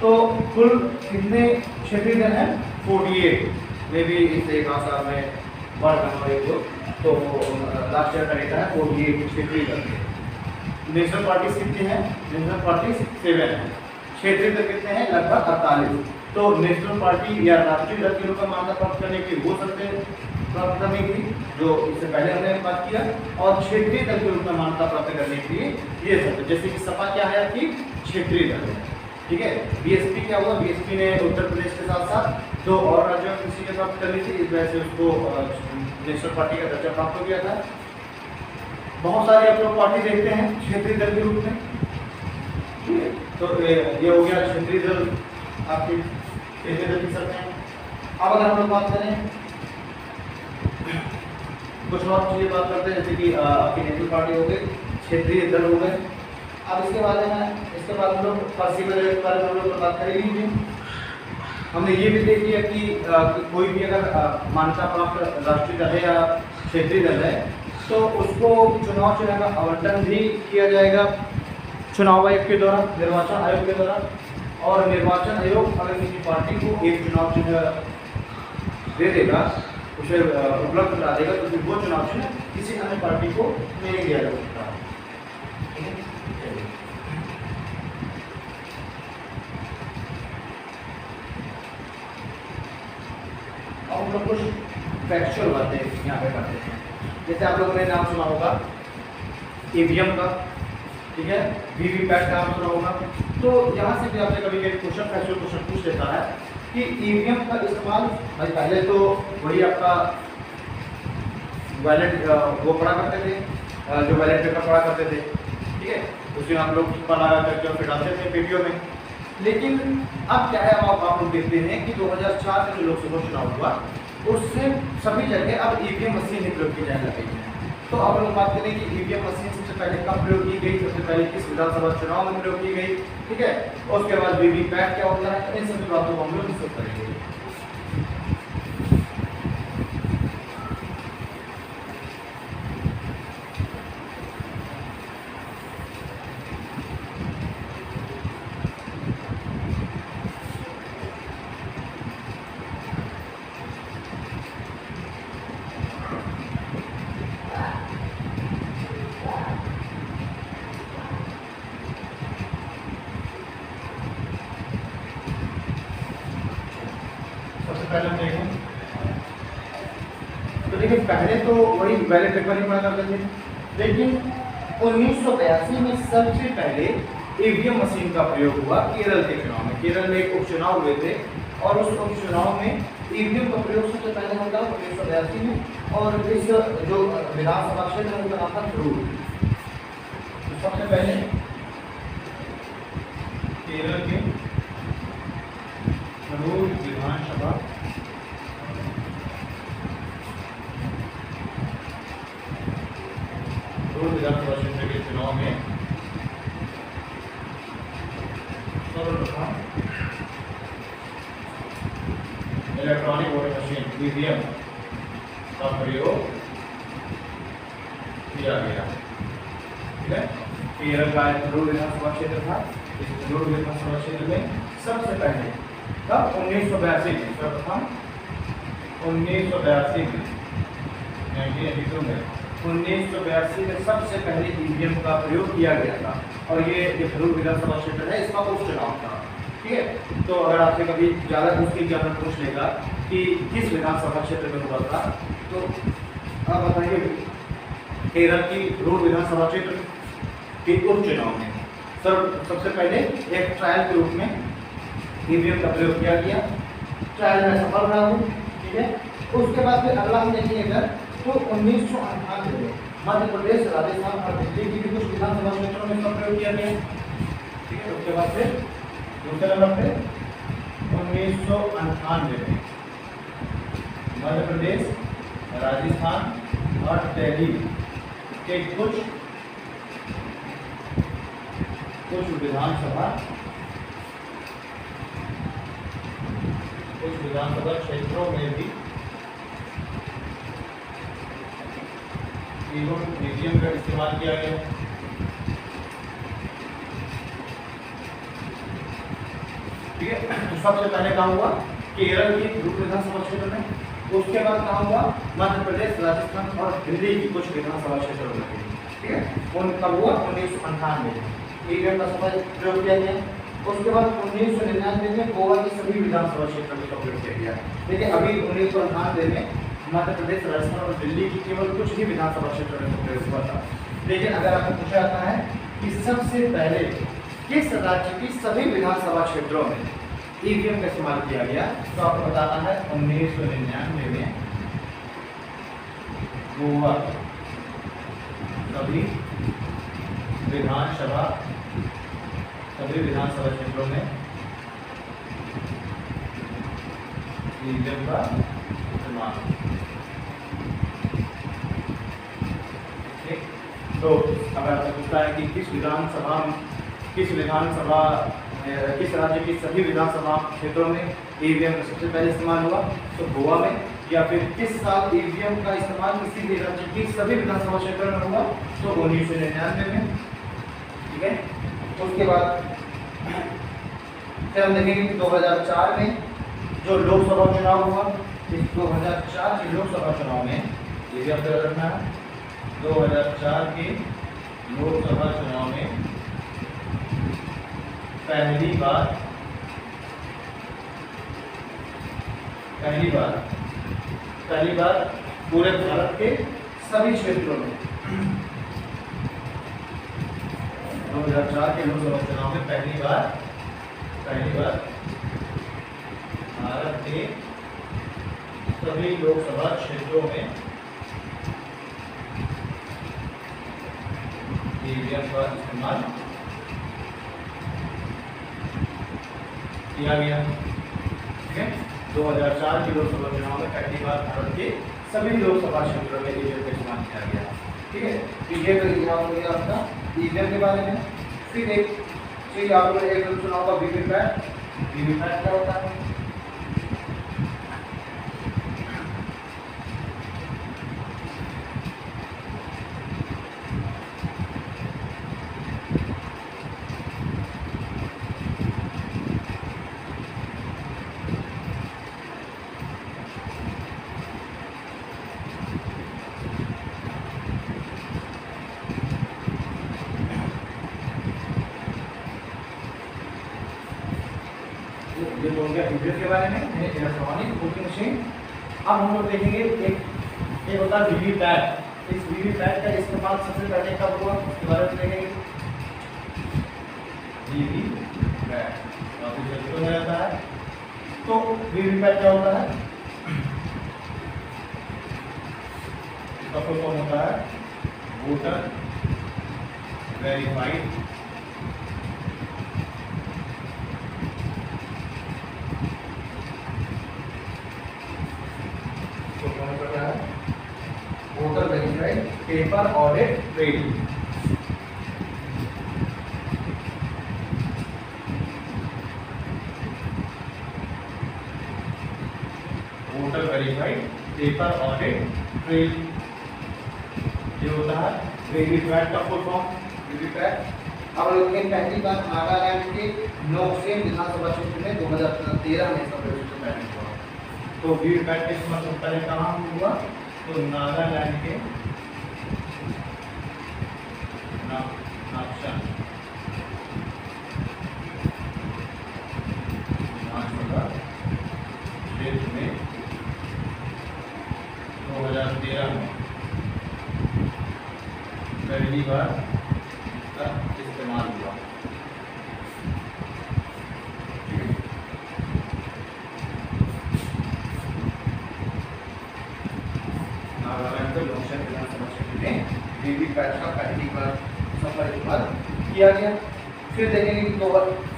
तो कुल कितने क्षेत्रीय दल हैं, 48 में भी इस एक आध साल में बढ़ गए हो, तो लास्ट ईयर का डेटा है 48 क्षेत्रीय दल। नेशनल पार्टीज कितनी हैं, नेशनल पार्टीज 7 हैं, क्षेत्रीय दल कितने हैं, लगभग 48। तो नेशनल पार्टी या राष्ट्रीय दल के रूप में मान्यता प्राप्त करने की वो सबसे प्राप्त करने की जो इससे पहले हमने बात किया, और क्षेत्रीय दल के रूप में मान्यता प्राप्त करने के लिए ये सब, जैसे कि सपा क्या है आपकी क्षेत्रीय दल है, ठीक है। बीएसपी क्या हुआ, बीएसपी ने उत्तर प्रदेश के साथ साथ 2 और राज्यों में सीटें प्राप्त कर ली थी, इस वजह से उसको नेशनल पार्टी का दर्जा प्राप्त हो गया था। बहुत सारी आप लोग पार्टी देखते हैं क्षेत्रीय दल के रूप में, ठीक है। तो ये हो गया क्षेत्रीय दल आपकी क्षेत्रीय दल की शर्तें। अब अगर हम लोग बात करें कुछ और चीजें बात करते हैं, जैसे कि आपकी नेशनल पार्टी हो गई, क्षेत्रीय दल हो गए। अब इसके बाद हम लोग पॉसिबल के बारे में हम लोग बात करेंगे। हमने ये भी देख लिया कि कोई भी अगर मान्यता प्राप्त राष्ट्रीय दल है या क्षेत्रीय दल है तो उसको चुनाव चिन्ह का आवंटन भी किया जाएगा चुनाव आयोग के द्वारा, निर्वाचन आयोग के द्वारा। और निर्वाचन आयोग अगर किसी पार्टी को एक चुनाव चिन्ह दे देगा, उसे उपलब्ध करा देगा, तो फिर वो चुनाव चिन्ह किसी अन्य पार्टी को नहीं दिया जा सकता। अब हम लोग कुछ फैक्चुअल बातें यहाँ पे करते हैं। जैसे आप लोगों ने नाम सुना होगा ईवीएम का, ठीक है, वीवीपैट का नाम सुना होगा। तो यहाँ से भी आपसे कभी कभी क्वेश्चन फैक्चुअल क्वेश्चन पूछ लेता है कि ईवीएम का इस्तेमाल, भाई पहले तो वही आपका बैलेट वो पढ़ा करते थे, जो बैलेट पेपर पढ़ा करते थे, ठीक है, उसमें हम लोग टिप्पा लगा करके फिर डालते थे पीपीओ में। लेकिन अब क्या है, अब आप लोग देखते हैं कि 2004 में जो लोकसभा चुनाव हुआ उससे सभी जगह अब ईवीएम मशीन प्रयोग की जाने लगी है। तो अब लोग बात करें कि ईवीएम मशीन सबसे पहले कब प्रयोग की गई, सबसे पहले किस विधानसभा चुनाव में प्रयोग की गई, ठीक है, और उसके बाद वीवीपैट क्या होता है, इन सभी बातों को हम लोग डिस्कस करेंगे। पहले हम देखें तो देखिए, पहले तो वही बैलेट पेपर ही पढ़ा करते थे, लेकिन 1982 में सबसे पहले ईवीएम मशीन का प्रयोग हुआ केरल के चुनाव में। केरल में एक उपचुनाव हुए थे और उस उपचुनाव में ईवीएम का प्रयोग सबसे पहले होता 1982 में। और इस जो विधानसभा क्षेत्र है उसका नाम था ध्रुव। तो सबसे पहले केरल के ध्रुव विधानसभा विधानसभा क्षेत्र के चुनाव में सर्वप्रथम इलेक्ट्रॉनिक वोटिंग मशीन ईवीएम का प्रयोग किया गया, ठीक है। केरल का ध्रुव विधानसभा क्षेत्र था। इस ध्रुव विधानसभा क्षेत्र में सबसे पहले तब 1982 में, सर्वप्रथम 1982 में 1982 में 1982 में सबसे पहले ईवीएम का प्रयोग किया गया था। और ये ध्रुव विधानसभा क्षेत्र है, इसका उपचुनाव था, ठीक है। तो अगर आपसे कभी ज़्यादा पूछने की आपने पूछ लेगा कि किस विधानसभा क्षेत्र में हुआ था, तो आप बताइए केरल की ध्रुव विधानसभा क्षेत्र के उपचुनाव में सबसे पहले एक ट्रायल के रूप में ईवीएम का प्रयोग किया गया। ट्रायल में सफल रहा हूँ, ठीक है। उसके बाद फिर अगला हम देखिएगा तो 1998 में मध्य प्रदेश, राजस्थान और दिल्ली की भी कुछ विधानसभा क्षेत्रों में इसका प्रयोग किया गया, ठीक है। उसके बाद फिर दूसरे नंबर पे 1998 में मध्य प्रदेश, राजस्थान और दिल्ली के कुछ विधानसभा क्षेत्रों में भी ईवीएम का इस्तेमाल किया गया। ठीक है, तो सबसे पहले कहा हुआ केरल के कुछ विधानसभा क्षेत्र में, उसके बाद कहा हुआ मध्य प्रदेश, राजस्थान और दिल्ली की कुछ विधानसभा क्षेत्रों में। ठीक है, कब हुआ? 1998 में ईवीएम का प्रयोग किया गया। उसके बाद 1999 में गोवा की सभी विधानसभा क्षेत्रों में प्रयोग किया गया। देखिए, अभी 1998 में मध्य प्रदेश, राजस्थान और दिल्ली की केवल कुछ ही विधानसभा क्षेत्रों में प्रयोग हुआ था। लेकिन अगर आपको पूछा जाता है कि सबसे पहले किस राज्य की सभी विधानसभा क्षेत्रों में ईवीएम का इस्तेमाल किया गया, तो आपको बताना है 1999 में गोवा सभी विधानसभा क्षेत्रों में ईवीएम का इस्तेमाल। तो अगर आपसे पूछता है कि किस राज्य की सभी विधानसभा क्षेत्रों में ईवीएम का सबसे पहले इस्तेमाल हुआ, तो गोवा में। या फिर किस साल ईवीएम का इस्तेमाल किसी भी राज्य की सभी विधानसभा क्षेत्रों में हुआ, तो 1999 में। ठीक है, उसके बाद फिर हम देखेंगे 2004 में जो लोकसभा चुनाव हुआ, इस 2004 के लोकसभा चुनाव में ये भी आपको याद रखना है, 2004 के लोकसभा चुनाव में पहली बार पूरे भारत के सभी क्षेत्रों में 2004 के लोकसभा चुनाव में पहली बार भारत के सभी लोकसभा क्षेत्रों में ईवीएम का इस्तेमाल किया गया। ठीक है, 2004 के लोकसभा चुनाव में पहली बार भारत के सभी लोकसभा क्षेत्रों में ईवीएम का इस्तेमाल किया गया। ठीक है, तो ये तो हो गया आपका ईवीएम के बारे में। फिर एक चीज आपको एक चुनाव का वीवीपैट क्या होता है? ये बोल गया वीवीपैट के बारे में, इलेक्ट्रॉनिक वोटिंग मशीन। अब हम लोग देखेंगे एक होता है वीवीपैट। इस वीवीपैट का इस्तेमाल सबसे पहले कब हुआ, उसके बारे में देखेंगे। वीवीपैट काफी जल्दी हो जाता है। तो वीवीपैट क्या होता है? इसका फुल फॉर्म होता है voter verified paper audit trail. Voter verified paper audit trail ये होता है वीवीपैट का फुल फॉर्म। वीवीपैट अब लोग पहली बार नागालैंड के नोक्सेन विधानसभा क्षेत्र में 2013 में इसका प्रयोग हुआ। तो वीवीपैट के इस्तेमाल सबसे पहले कहाँ हुआ? तो नागालैंड के नाक्शन विधानसभा क्षेत्र में 2013 में पहली बार इसका इस्तेमाल हुआ। नागालैंड के नोक्सेन विधानसभा क्षेत्र में वीवीपैट का पहली बार इस्तेमाल किया गया। फिर देखेंगे कि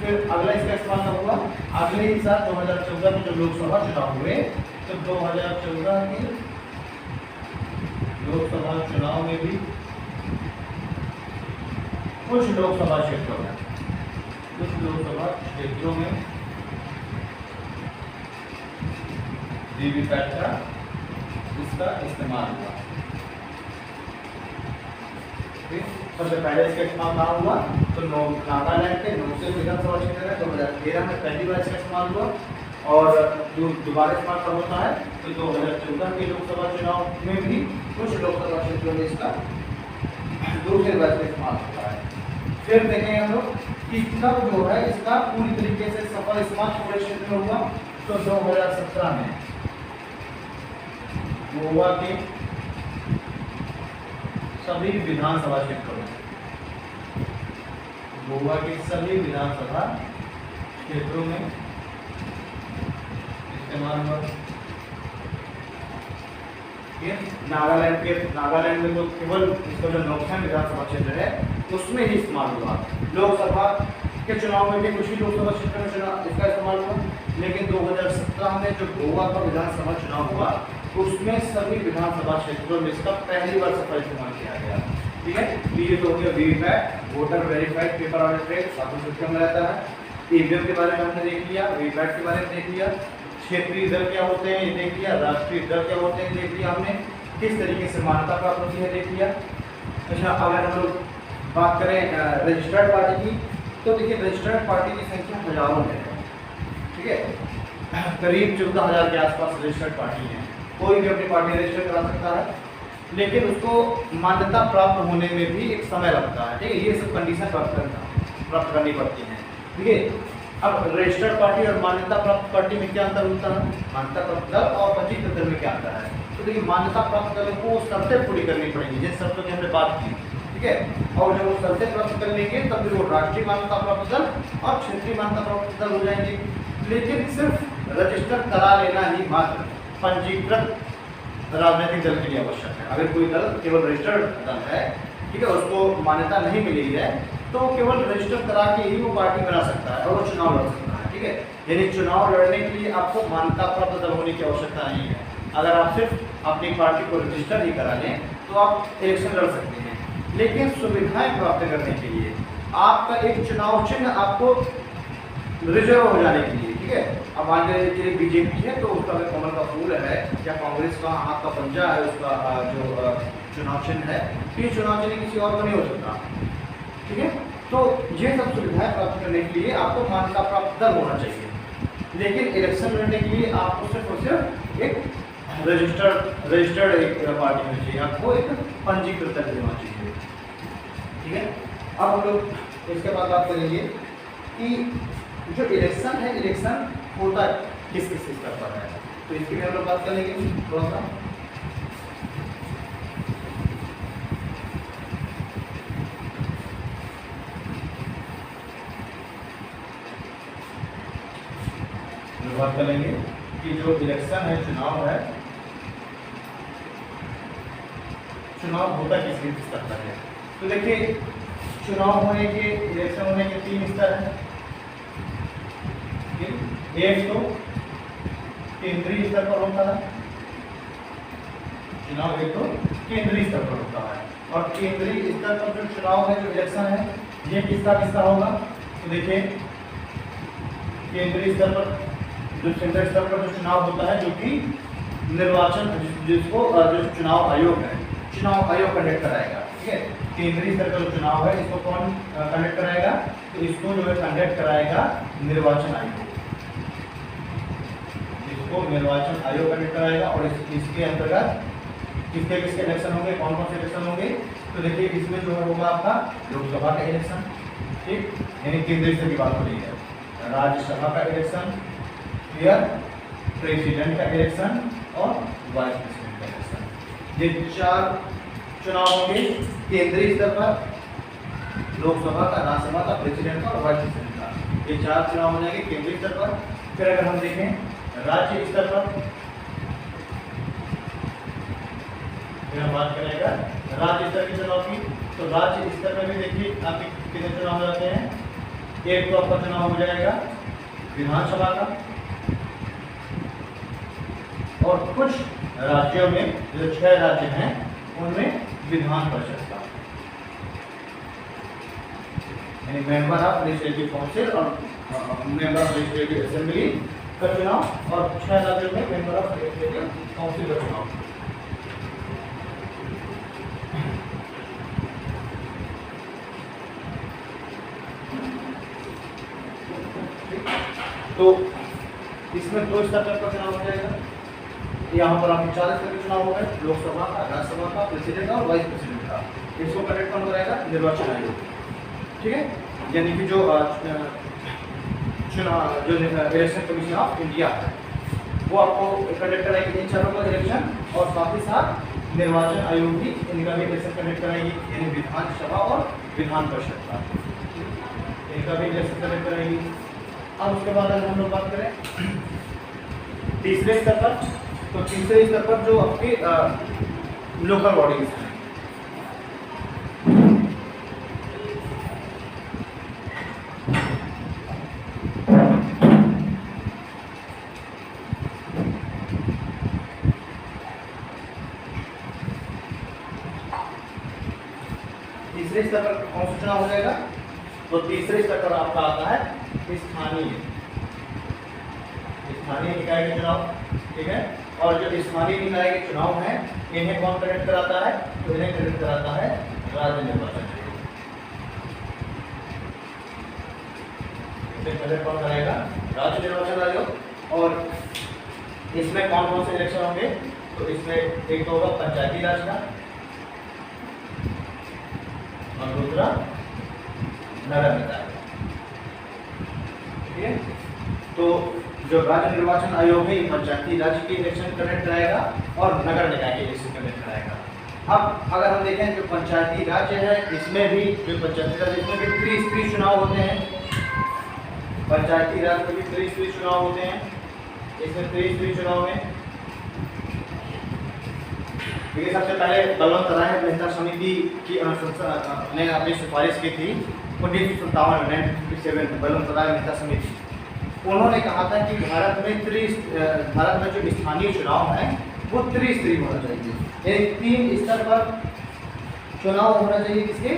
फिर अगला इसका इस्तेमाल कब हुआ, अगले ही साल 2014 में जब लोकसभा चुनाव हुए, तो 2014 के लोकसभा चुनाव में भी कुछ लोकसभा क्षेत्रों में वीवीपैट का इसका इस्तेमाल हुआ। सबसे पहले इसका इस्तेमाल कहाँ हुआ, तो नागालैंड के नौसेल विधानसभा क्षेत्र में 2013 में पहली बार इसका इस्तेमाल हुआ, और जो दोबारा इस्तेमाल कब होता है, तो 2014 के लोकसभा चुनाव में भी कुछ लोकसभा क्षेत्रों में इसका दूसरी बार इस्तेमाल होता है। फिर देखेंगे हम लोग कि कब जो है इसका पूरी तरीके से सफल इस्तेमाल पूरे क्षेत्र में हुआ, तो 2017 में गोवा के सभी विधानसभा क्षेत्रों में, गोवा के सभी विधानसभा क्षेत्रों में इस्तेमाल हुआ। नागालैंड में तो केवल इसका जो नौसेन विधानसभा क्षेत्र है उसमें ही इस्तेमाल हुआ। लोकसभा के चुनाव में भी कुछ ही लोकसभा क्षेत्र में इसका इस्तेमाल हुआ, लेकिन 2017 में जो गोवा का विधानसभा चुनाव हुआ उसमें सभी विधानसभा क्षेत्रों में इसका पहली बार सफल इस्तेमाल किया गया। ठीक है, ये तो हो गया VVPAT, voter verified paper audit trail, सातों सिस्टम में रहता है। ईवीएम के बारे में हमने देख लिया, वीवीपैट के बारे में देख लिया, क्षेत्रीय दल क्या होते हैं ये देख लिया, राष्ट्रीय दल क्या होते हैं देख लिया हमने, किस तरीके से मान्यता प्राप्त होती है देख लिया। अच्छा, अगर हम लोग बात करें रजिस्टर्ड पार्टी की, तो देखिए रजिस्टर्ड पार्टी की संख्या हजारों में है। ठीक है, करीब 14,000 के आसपास रजिस्टर्ड पार्टी है। कोई भी अपनी पार्टी रजिस्टर करा सकता है, लेकिन उसको मान्यता प्राप्त होने में भी एक समय लगता है। ठीक है, ये सब कंडीशन प्राप्त करनी पड़ती है। ठीक है, अब रजिस्टर्ड पार्टी और मान्यता प्राप्त पार्टी में क्या अंतर होता है, मान्यता प्राप्त दल और पंजीकृत दल में क्या अंतर है। तो देखिए मान्यता प्राप्त दल को शर्तें पूरी करनी पड़ेगी, जिन शर्तों की हमने बात की। ठीक है, और जब वो शर्तें प्राप्त कर लेंगे तब फिर वो राष्ट्रीय मान्यता प्राप्त दल और क्षेत्रीय मान्यता प्राप्त दल हो जाएंगे। लेकिन सिर्फ रजिस्टर करा लेना ही मात्र पंजीकृत राजनीतिक दल के लिए आवश्यक है। अगर कोई दल केवल रजिस्टर्ड दल है, ठीक है, उसको मान्यता नहीं मिली है, तो केवल रजिस्टर करा के ही वो पार्टी बना सकता है और वो चुनाव लड़ सकता है। ठीक है, यानी चुनाव लड़ने के लिए आपको मान्यता प्राप्त दल होने की आवश्यकता नहीं है। अगर आप सिर्फ अपनी पार्टी को रजिस्टर ही करा लें तो आप इलेक्शन लड़ सकते हैं। लेकिन सुविधाएं प्राप्त करने के लिए आपका एक चुनाव चिन्ह आपको रिजर्व हो जाने के लिए, ठीक है, अब मान लीजिए बीजेपी है तो उसका अगर कमल का फूल है या कांग्रेस का हाथ का पंजा है, उसका जो चुनाव चिन्ह है, तो ये चुनाव चिन्ह किसी और का नहीं हो सकता। ठीक है, तो ये सब सुविधाएं प्राप्त करने के लिए आपको मान्यता प्राप्त दल होना चाहिए। लेकिन इलेक्शन लड़ने के लिए आपको सिर्फ और सिर्फ एक रजिस्टर्ड एक पार्टी होनी चाहिए, आपको एक पंजीकृत दल होना चाहिए। ठीक है, अब हम लोग इसके बाद बात करेंगे कि जो इलेक्शन है, इलेक्शन होता किस किस स्तर पर है, तो इसके लिए हम लोग बात करेंगे थोड़ा सा। बात करेंगे कि जो इलेक्शन है, चुनाव है, चुनाव होता किस किस स्तर पर है। तो देखिए चुनाव होने के, इलेक्शन होने के 3 स्तर हैं। एक तो केंद्रीय स्तर पर होता है, चुनाव एक तो केंद्रीय स्तर पर होता है, और केंद्रीय स्तर पर जो चुनाव है, जो इलेक्शन है, ये किसका होगा। तो देखिए केंद्रीय स्तर पर जो सेंट्रल स्तर पर जो चुनाव होता है, जो कि निर्वाचन जिसको जो चुनाव आयोग है, चुनाव आयोग कंडक्ट कराएगा। ठीक है, केंद्रीय स्तर का जो चुनाव है इसको कौन कंडक्ट कराएगा, तो इसको जो है कंडक्ट कराएगा निर्वाचन आयोग, इसको निर्वाचन आयोग कंडक्ट कराएगा। और इसके अंतर्गत किसके किसके इलेक्शन होंगे, कौन कौन से इलेक्शन होंगे, तो देखिए इसमें जो है होगा आपका लोकसभा का इलेक्शन, ठीक, यानी केंद्रीय स्तर की बात हो रही है, राज्यसभा का इलेक्शन, प्रेसिडेंट का इलेक्शन और वाइस प्रेसिडेंट का इलेक्शन। ये 4 चुनाव होंगे केंद्रीय स्तर पर, लोकसभा का, राज्यसभा का, प्रेसिडेंट का और वाइस प्रेसिडेंट का, ये 4 चुनाव हो जाएंगे केंद्रीय स्तर पर। फिर अगर हम देखें राज्य स्तर पर, फिर हम बात करेंगे राज्य स्तर के चुनाव की, तो राज्य स्तर में भी देखिए आपके कितने चुनाव रहते हैं, एक तो आपका चुनाव हो जाएगा विधानसभा का, और कुछ राज्यों में जो 6 राज्य हैं उनमें विधान परिषद का, यानी मेंबर ऑफ लेजिस्लेटिव काउंसिल और मेंबर ऑफ लेजिस्लेटिव असेंबली का चुनाव, और 6 राज्यों में मेंबर ऑफ लेजिस्लेटिव काउंसिल का चुनाव। तो इसमें 2 स्तर का चुनाव हो जाएगा। यहाँ पर आपके 4 स्तर के चुनाव हो गए, लोकसभा का, राज्यसभा का, प्रेसिडेंट का और वाइस प्रेसिडेंट का। इसको कंडक्ट कौन कराएगा? निर्वाचन आयोग। ठीक है, यानी कि जो चुनाव जो इलेक्शन कमीशन ऑफ इंडिया है वो आपको कंडक्ट कराएगी इन चारों का इलेक्शन, और साथ ही साथ निर्वाचन आयोग भी इनका भी इलेक्शन कंडक्ट कराएगी, यानी विधानसभा और विधान परिषद का इनका भी इलेक्शन कंडक्ट कराएगी। अब उसके बाद अगर हम लोग बात करें तीसरे स्तर पर, तो तीसरे स्तर पर जो आपके लोकल बॉडीज हैं, तीसरे स्तर पर कौन सा चुनाव हो जाएगा? तो तीसरे स्तर पर आपका आता है स्थानीय निकाय के चुनाव। ठीक है, और जो स्थानीय निकाय के चुनाव हैं इन्हें कौन कंडक्ट कराता है? तो इन्हें कंडक्ट कराता है राज्य निर्वाचन आयोग। इसे कंडक्ट कौन कराएगा? राज्य निर्वाचन आयोग। और इसमें कौन कौन से इलेक्शन होंगे? तो इसमें एक तो होगा पंचायती राज का, और दूसरा नगर निकाय। ठीक है, तो जो राज्य निर्वाचन आयोग है ये पंचायती राज के इलेक्शन कंडक्ट कराएगा और नगर निकाय के इलेक्शन कंडक्ट कराएगा। अब अगर हम देखें जो पंचायती राज्य है इसमें भी जो पंचायती राज इसमें भी त्रिस्तरीय चुनाव होते हैं। पंचायती राज में भी त्रिस्तरीय चुनाव होते हैं। इसमें त्रिस्तरीय चुनाव में देखिए सबसे पहले बलवंत राय मेहता समिति की अनुशंसा ने अपनी सिफारिश की थी 1957 बलवंत राय मेहता समिति। उन्होंने कहा था कि भारत में जो स्थानीय चुनाव है वो त्रिस्तरीय होना चाहिए, यानी 3 स्तर पर चुनाव होना चाहिए। किसके?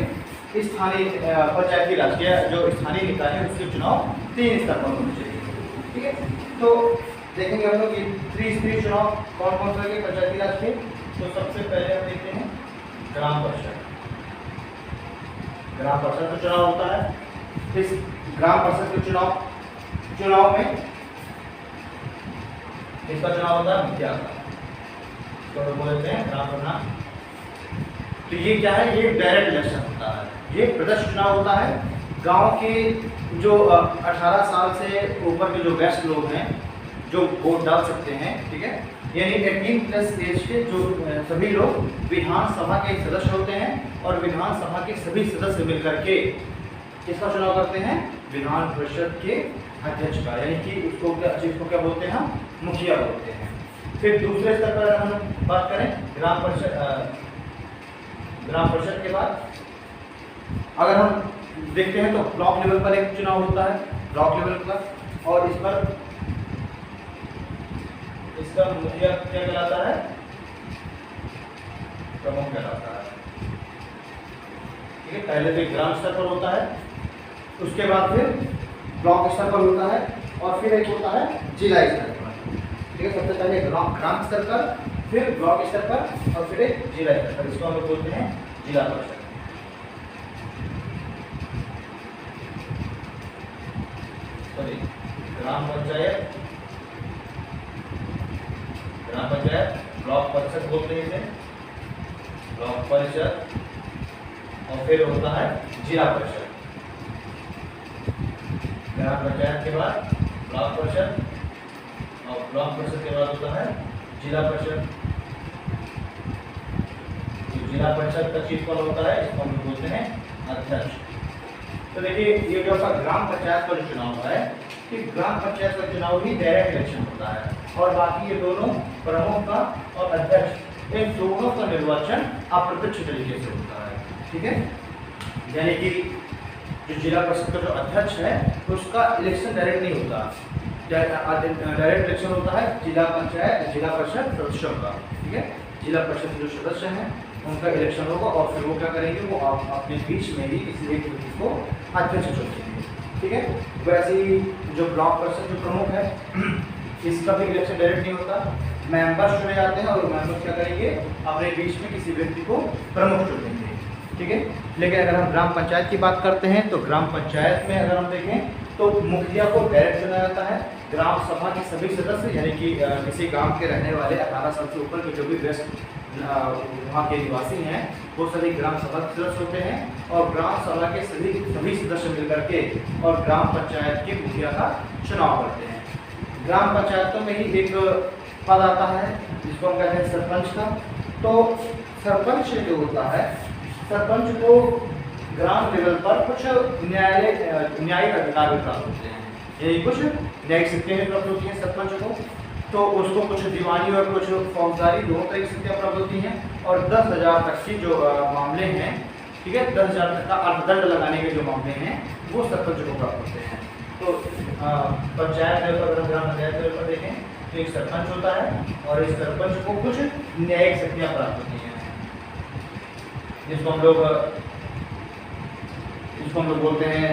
स्थानीय पंचायती राज के जो स्थानीय निकाय है उसके चुनाव 3 स्तर पर होने चाहिए। ठीक है, तो देखेंगे हम लोग कि त्रिस्तरीय चुनाव कौन कौन से लगे पंचायती राज के। तो सबसे पहले हम देखते हैं ग्राम परिषद। ग्राम परिषद का चुनाव होता है। इस ग्राम परिषद के चुनाव में इसका चुनाव होता है मुखिया का, तो बोलते हैं ग्राम प्रधान। तो ये क्या है? ये डायरेक्ट इलेक्शन होता है, ये प्रत्यक्ष चुनाव होता है। गांव के जो 18 साल से ऊपर के जो वयस्क लोग हैं जो वोट डाल सकते हैं, ठीक है, यानी 18+ एज के जो सभी लोग विधानसभा के सदस्य होते हैं, और विधानसभा के सभी सदस्य मिलकर के किसका चुनाव करते हैं? विधान परिषद के अध्यक्ष का, यानी कि उसको क्या बोलते हैं? हम मुखिया बोलते हैं। फिर दूसरे स्तर पर अगर हम बात करें ग्राम परिषद के बाद अगर हम देखते हैं तो ब्लॉक लेवल पर एक चुनाव होता है, ब्लॉक लेवल पर, और इस पर इसका मुखिया क्या कहलाता है? प्रमुख कहलाता है। ठीक है, पहले तो ग्राम स्तर पर होता है, उसके बाद फिर ब्लॉक स्तर पर होता है, और फिर एक होता है जिला स्तर पर। ठीक है, सबसे पहले ग्राम स्तर पर, फिर ब्लॉक स्तर पर, और फिर एक जिला स्तर पर। इसको हम लोग बोलते हैं जिला परिषद। ग्राम पंचायत, ब्लॉक परिषद बोलते हैं इसे, ब्लॉक परिषद, और फिर होता है जिला परिषद। ग्राम पंचायत के बाद ब्लॉक परिषद, और ब्लॉक परिषद के बाद होता है जिला परिषद। तो जिला परिषद का चीफ कौन होता है? इसको हम बोलते हैं अध्यक्ष। तो देखिए ये जो आपका ग्राम पंचायत का जो चुनाव है कि ग्राम पंचायत का चुनाव ही डायरेक्ट इलेक्शन होता है, और बाकी ये दोनों प्रमुख का और अध्यक्ष इन दोनों का निर्वाचन अप्रत्यक्ष तरीके से होता है। ठीक है, यानी कि जो जिला परिषद का जो अध्यक्ष है उसका इलेक्शन डायरेक्ट नहीं होता, डायरेक्ट इलेक्शन होता है जिला पंचायत जिला परिषद सदस्यों का। ठीक है, जिला परिषद जो सदस्य हैं उनका इलेक्शन होगा और फिर वो क्या करेंगे, वो अपने बीच में ही किसी एक व्यक्ति को अध्यक्ष चुनेंगे। ठीक है, वैसे ही जो ब्लॉक परिषद जो प्रमुख है इसका भी इलेक्शन डायरेक्ट नहीं होता, मेंबर्स चुने जाते हैं और मेंबर्स क्या करेंगे, अपने बीच में किसी व्यक्ति को प्रमुख चुनेंगे। ठीक है, लेकिन अगर हम ग्राम पंचायत की बात करते हैं तो ग्राम पंचायत में अगर हम देखें तो मुखिया को डायरेक्ट चुना जाता है। ग्राम सभा के सभी सदस्य यानी कि किसी गांव के रहने वाले 18 साल से ऊपर के जो भी व्यस्त वहाँ के निवासी हैं वो सभी ग्राम सभा के सदस्य होते हैं और ग्राम सभा के सभी सदस्य मिलकर के और ग्राम पंचायत के मुखिया का चुनाव करते हैं। ग्राम पंचायतों में ही एक पद आता है जिसको हम कहते हैं सरपंच का। तो सरपंच जो होता है, सरपंच को ग्राम लेवल पर कुछ न्यायिक अधिकार भी प्राप्त होते हैं, यही कुछ न्यायिक शक्तियाँ प्राप्त होती हैं सरपंच को। तो उसको कुछ दीवानी और कुछ फौजदारी दोनों तरह की शक्तियाँ प्राप्त होती हैं और 10,000 तक की जो मामले हैं, ठीक है, 10,000 तक का अर्थदंड लगाने के जो मामले हैं वो सरपंच को प्राप्त होते हैं। तो पंचायत लेवल पर, ग्राम पंचायत लेवल पर देखें तो एक सरपंच होता है और इस सरपंच को कुछ न्यायिक शक्तियाँ प्राप्त होती हैं जिसको हम लोग बोलते हैं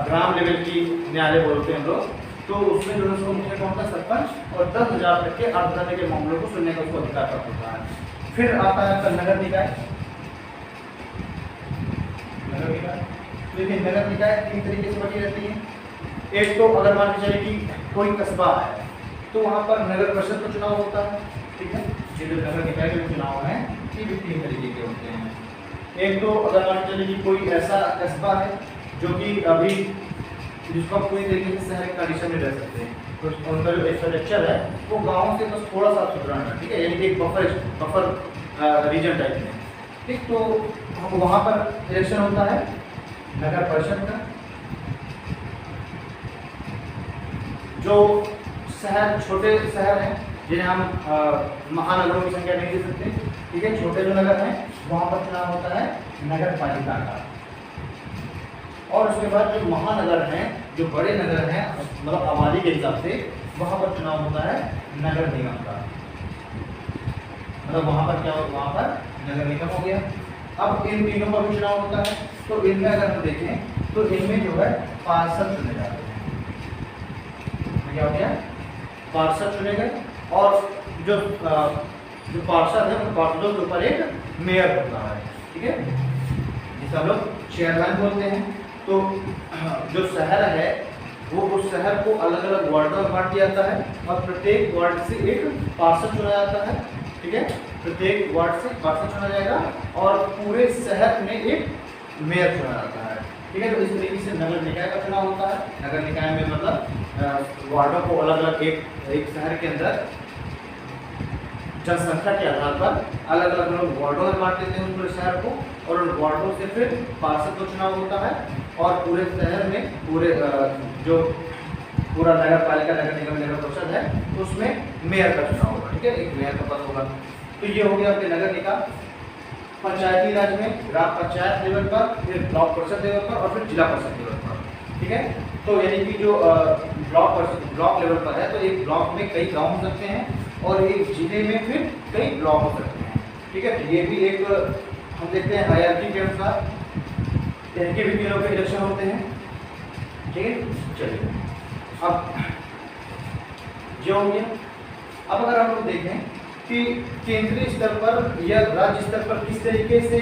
ग्राम लेवल की न्यायालय बोलते हैं हम लोग। तो उसमें जो है उसको मुख्य कौन था, सरपंच, और 10,000 तक के अर्थदंड के मामलों को सुनने का उसको अधिकार प्राप्त होता है। फिर आता है आपका नगर निकाय। नगर निकाय देखिए, नगर निकाय 3 तरीके से बटी रहती है। एक तो अगर मान लीजिए कि कोई कस्बा है तो वहाँ पर नगर परिषद का चुनाव होता है। ठीक है, ये जो नगर निकाय के चुनाव हैं ये भी 3 तरीके के होते हैं। एक तो अगर मान लीजिए कि कोई ऐसा कस्बा है जो कि अभी जिसको आप पूरी तरीके से शहर के कंडीशन में रह सकते हैं, तो उनका जो इंफ्रास्ट्रक्चर है वो गाँव से बस थोड़ा सा सुधराना है। ठीक है, यानी कि एक बफर रीजन टाइप में। ठीक, तो वहाँ पर इलेक्शन होता है नगर परिषद का। जो शहर, छोटे शहर हैं जिन्हें हम महानगरों की संख्या नहीं दे सकते, ठीक है, छोटे जो नगर हैं वहाँ पर चुनाव होता है नगर पालिका का। और उसके बाद जो महानगर हैं, जो बड़े नगर हैं मतलब आबादी के हिसाब से, वहाँ पर चुनाव होता है नगर निगम का। मतलब वहाँ पर क्या हो, वहाँ पर नगर निगम हो गया। अब इन तीनों का भी चुनाव होता है तो इनमें अगर हम देखें तो इनमें जो है पार्षद चुने जाते हैं। क्या हो गया, पार्षद चुने गए और जो पार्षद है उन पार्षदों के ऊपर एक मेयर होता है। ठीक है, जिसे हम लोग चेयरमैन बोलते हैं। तो जो शहर है वो उस शहर को अलग अलग वार्डों में बांट दिया जाता है और प्रत्येक वार्ड से एक पार्षद चुना जाता है। ठीक है, प्रत्येक वार्ड से पार्षद चुना जाएगा और पूरे शहर में एक मेयर चुना जाता है। ठीक है, तो इस तरीके से नगर निकाय का चुनाव होता है। नगर निकाय में मतलब वार्डों को अलग अलग एक शहर के अंदर जनसंख्या के आधार पर अलग अलग लोग वार्डों में बांट देते हैं उस पूरे शहर को और उन वार्डों से फिर पार्षद का चुनाव होता है और पूरे शहर में जो पूरा नगर पालिका, नगर निगम, नगर परिषद है उसमें मेयर का चुनाव होगा। ठीक है, एक मेयर का पद होगा। तो ये हो गया आपके नगर निकाय। पंचायती राज में ग्राम पंचायत लेवल पर, फिर ब्लॉक परिषद लेवल पर और फिर जिला परिषद लेवल पर। ठीक है, तो यानी कि जो ब्लॉक लेवल पर है तो एक ब्लॉक में कई गाँव हो सकते हैं और एक जिले में फिर कई ब्लॉक हो सकते हैं। ठीक है, ये भी एक हम देखते हैं हायरार्की के अनुसार इनके भी तीनों के इलेक्शन होते हैं। ठीक है, चलिए अब जो हो गया। अब अगर हम लोग देखें कि केंद्रीय स्तर पर या राज्य स्तर पर किस तरीके से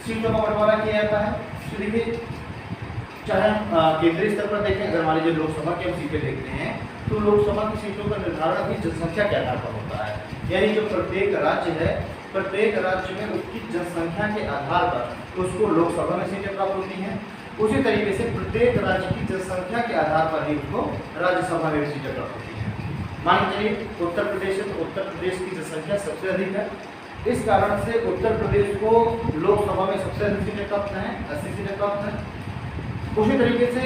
सीटों का बंटवारा किया जाता है, तो देखिए चाहे हम केंद्रीय स्तर पर देखें, अगर मान लीजिए लोकसभा की हम सीटें देखते हैं तो लोकसभा की सीटों का निर्धारण भी जनसंख्या के आधार पर होता है। यानी जो प्रत्येक राज्य है, प्रत्येक राज्य में उसकी जनसंख्या के आधार पर उसको लोकसभा में सीटें प्राप्त होती हैं। उसी तरीके से प्रत्येक राज्य की जनसंख्या के आधार पर ही उसको राज्यसभा में सीटें प्राप्त होती हैं। मान लीजिए उत्तर प्रदेश है तो उत्तर प्रदेश की जनसंख्या सबसे अधिक है, इस कारण से उत्तर प्रदेश को लोकसभा में सबसे अधिक सीटें प्राप्त हैं, 80 सीटें प्राप्त हैं। उसी तरीके से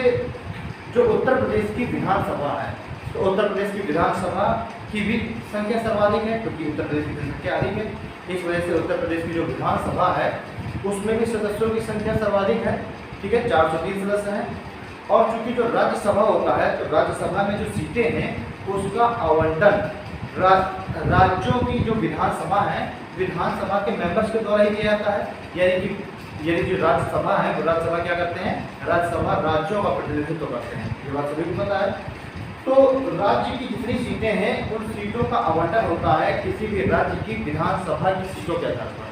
जो उत्तर प्रदेश की विधानसभा है तो उत्तर प्रदेश की विधानसभा की भी संख्या सर्वाधिक है क्योंकि उत्तर प्रदेश की जनसंख्या अधिक है। इस वजह से उत्तर प्रदेश की जो विधानसभा है उसमें भी सदस्यों की संख्या सर्वाधिक है, ठीक है, 403 सदस्य हैं। और चूंकि जो राज्यसभा होता है तो राज्यसभा में जो सीटें हैं उसका आवंटन राज्यों की जो विधानसभा है, विधानसभा के मेंबर्स के द्वारा ही किया जाता है। यानी जो राज्यसभा है वो राज्यसभा क्या करते हैं, राज्यसभा राज्यों का प्रतिनिधित्व करते हैं, ये बात सभी को पता है। तो राज्य की जितनी सीटें हैं उन सीटों का आवंटन होता है किसी भी राज्य की विधानसभा की सीटों के आधार पर,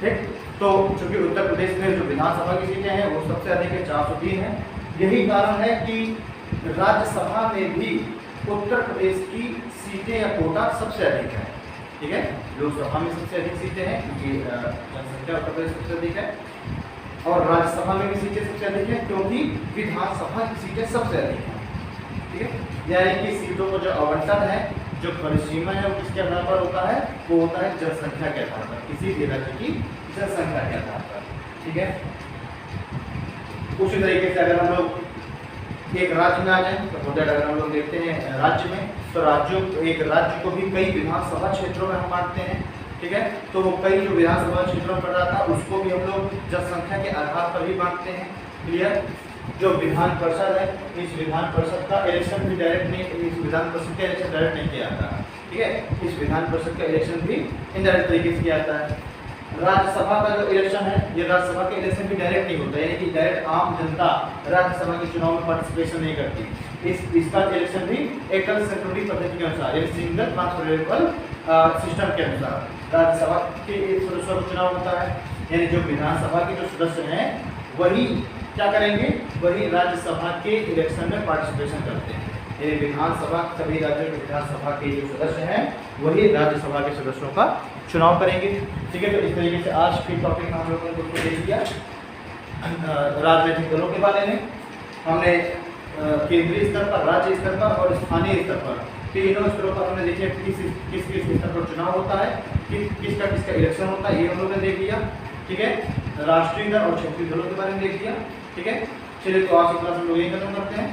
ठीक। तो चूंकि उत्तर प्रदेश में जो विधानसभा की सीटें हैं वो सबसे अधिक है, 403 है। यही कारण है कि राज्यसभा में भी उत्तर प्रदेश की सीटें या कोटा सबसे अधिक है, ठीक है। लोकसभा में सबसे अधिक सीटें हैं क्योंकि जनसंख्या उत्तर प्रदेश सबसे अधिक है, और राज्यसभा में भी सीटें सबसे अधिक है क्योंकि विधानसभा की सीटें सबसे अधिक हैं, ठीक है। यानी कि सीटों को जो आवंटन है, जो परिसीमा है वो किसके आधार पर होता है, वो होता है जनसंख्या के आधार पर, किसी भी राज्य की जनसंख्या के आधार पर, ठीक है। उसी तरीके से अगर हम लोग एक राज्य में आ जाए तो होता है, अगर हम लोग देखते हैं राज्य में तो एक राज्य को भी कई विधानसभा क्षेत्रों में हम बांटते हैं, ठीक है। तो वो कई जो विधानसभा क्षेत्रों में पड़ रहा था उसको भी हम लोग जनसंख्या के आधार पर ही बांटते हैं, क्लियर। जो विधान परिषद है, इस विधान परिषद का इलेक्शन भी डायरेक्ट नहीं, इस विधान परिषद का इलेक्शन डायरेक्ट नहीं किया जाता है, ठीक है। इस विधान परिषद का इलेक्शन भी इनडायरेक्ट तरीके से किया जाता है। राज्यसभा का जो इलेक्शन है, ये राज्यसभा के इलेक्शन भी डायरेक्ट नहीं होता, यानी कि डायरेक्ट आम जनता राज्यसभा के चुनाव में पार्टिसिपेशन नहीं करती। इसका इलेक्शन भी एकल संक्रमणी पद्धति के अनुसार, यानी सिंगल ट्रांसफरेबल सिस्टम के अनुसार राज्यसभा के सदस्यों का चुनाव होता है। यानी जो विधानसभा के जो सदस्य हैं वही क्या करेंगे, वही राज्यसभा के इलेक्शन में पार्टिसिपेशन करते हैं। ये विधानसभा, सभी राज्यों के विधानसभा के जो सदस्य हैं वही राज्यसभा के सदस्यों का चुनाव करेंगे, ठीक है। तो इस तरीके से आज के टॉपिक में हम लोगों ने देख लिया राजनीतिक दलों के बारे में। हमने केंद्रीय स्तर पर, राज्य स्तर पर और स्थानीय स्तर पर, तीनों स्तरों पर हमने देखिए किस स्तर पर चुनाव होता है, किसका इलेक्शन होता है, ये हम लोगों ने देख लिया, ठीक है। राष्ट्रीय दल और क्षेत्रीय दलों के बारे में देख लिया, ठीक है। चलिए तो आज की क्लास हम लोग यही खत्म करते हैं।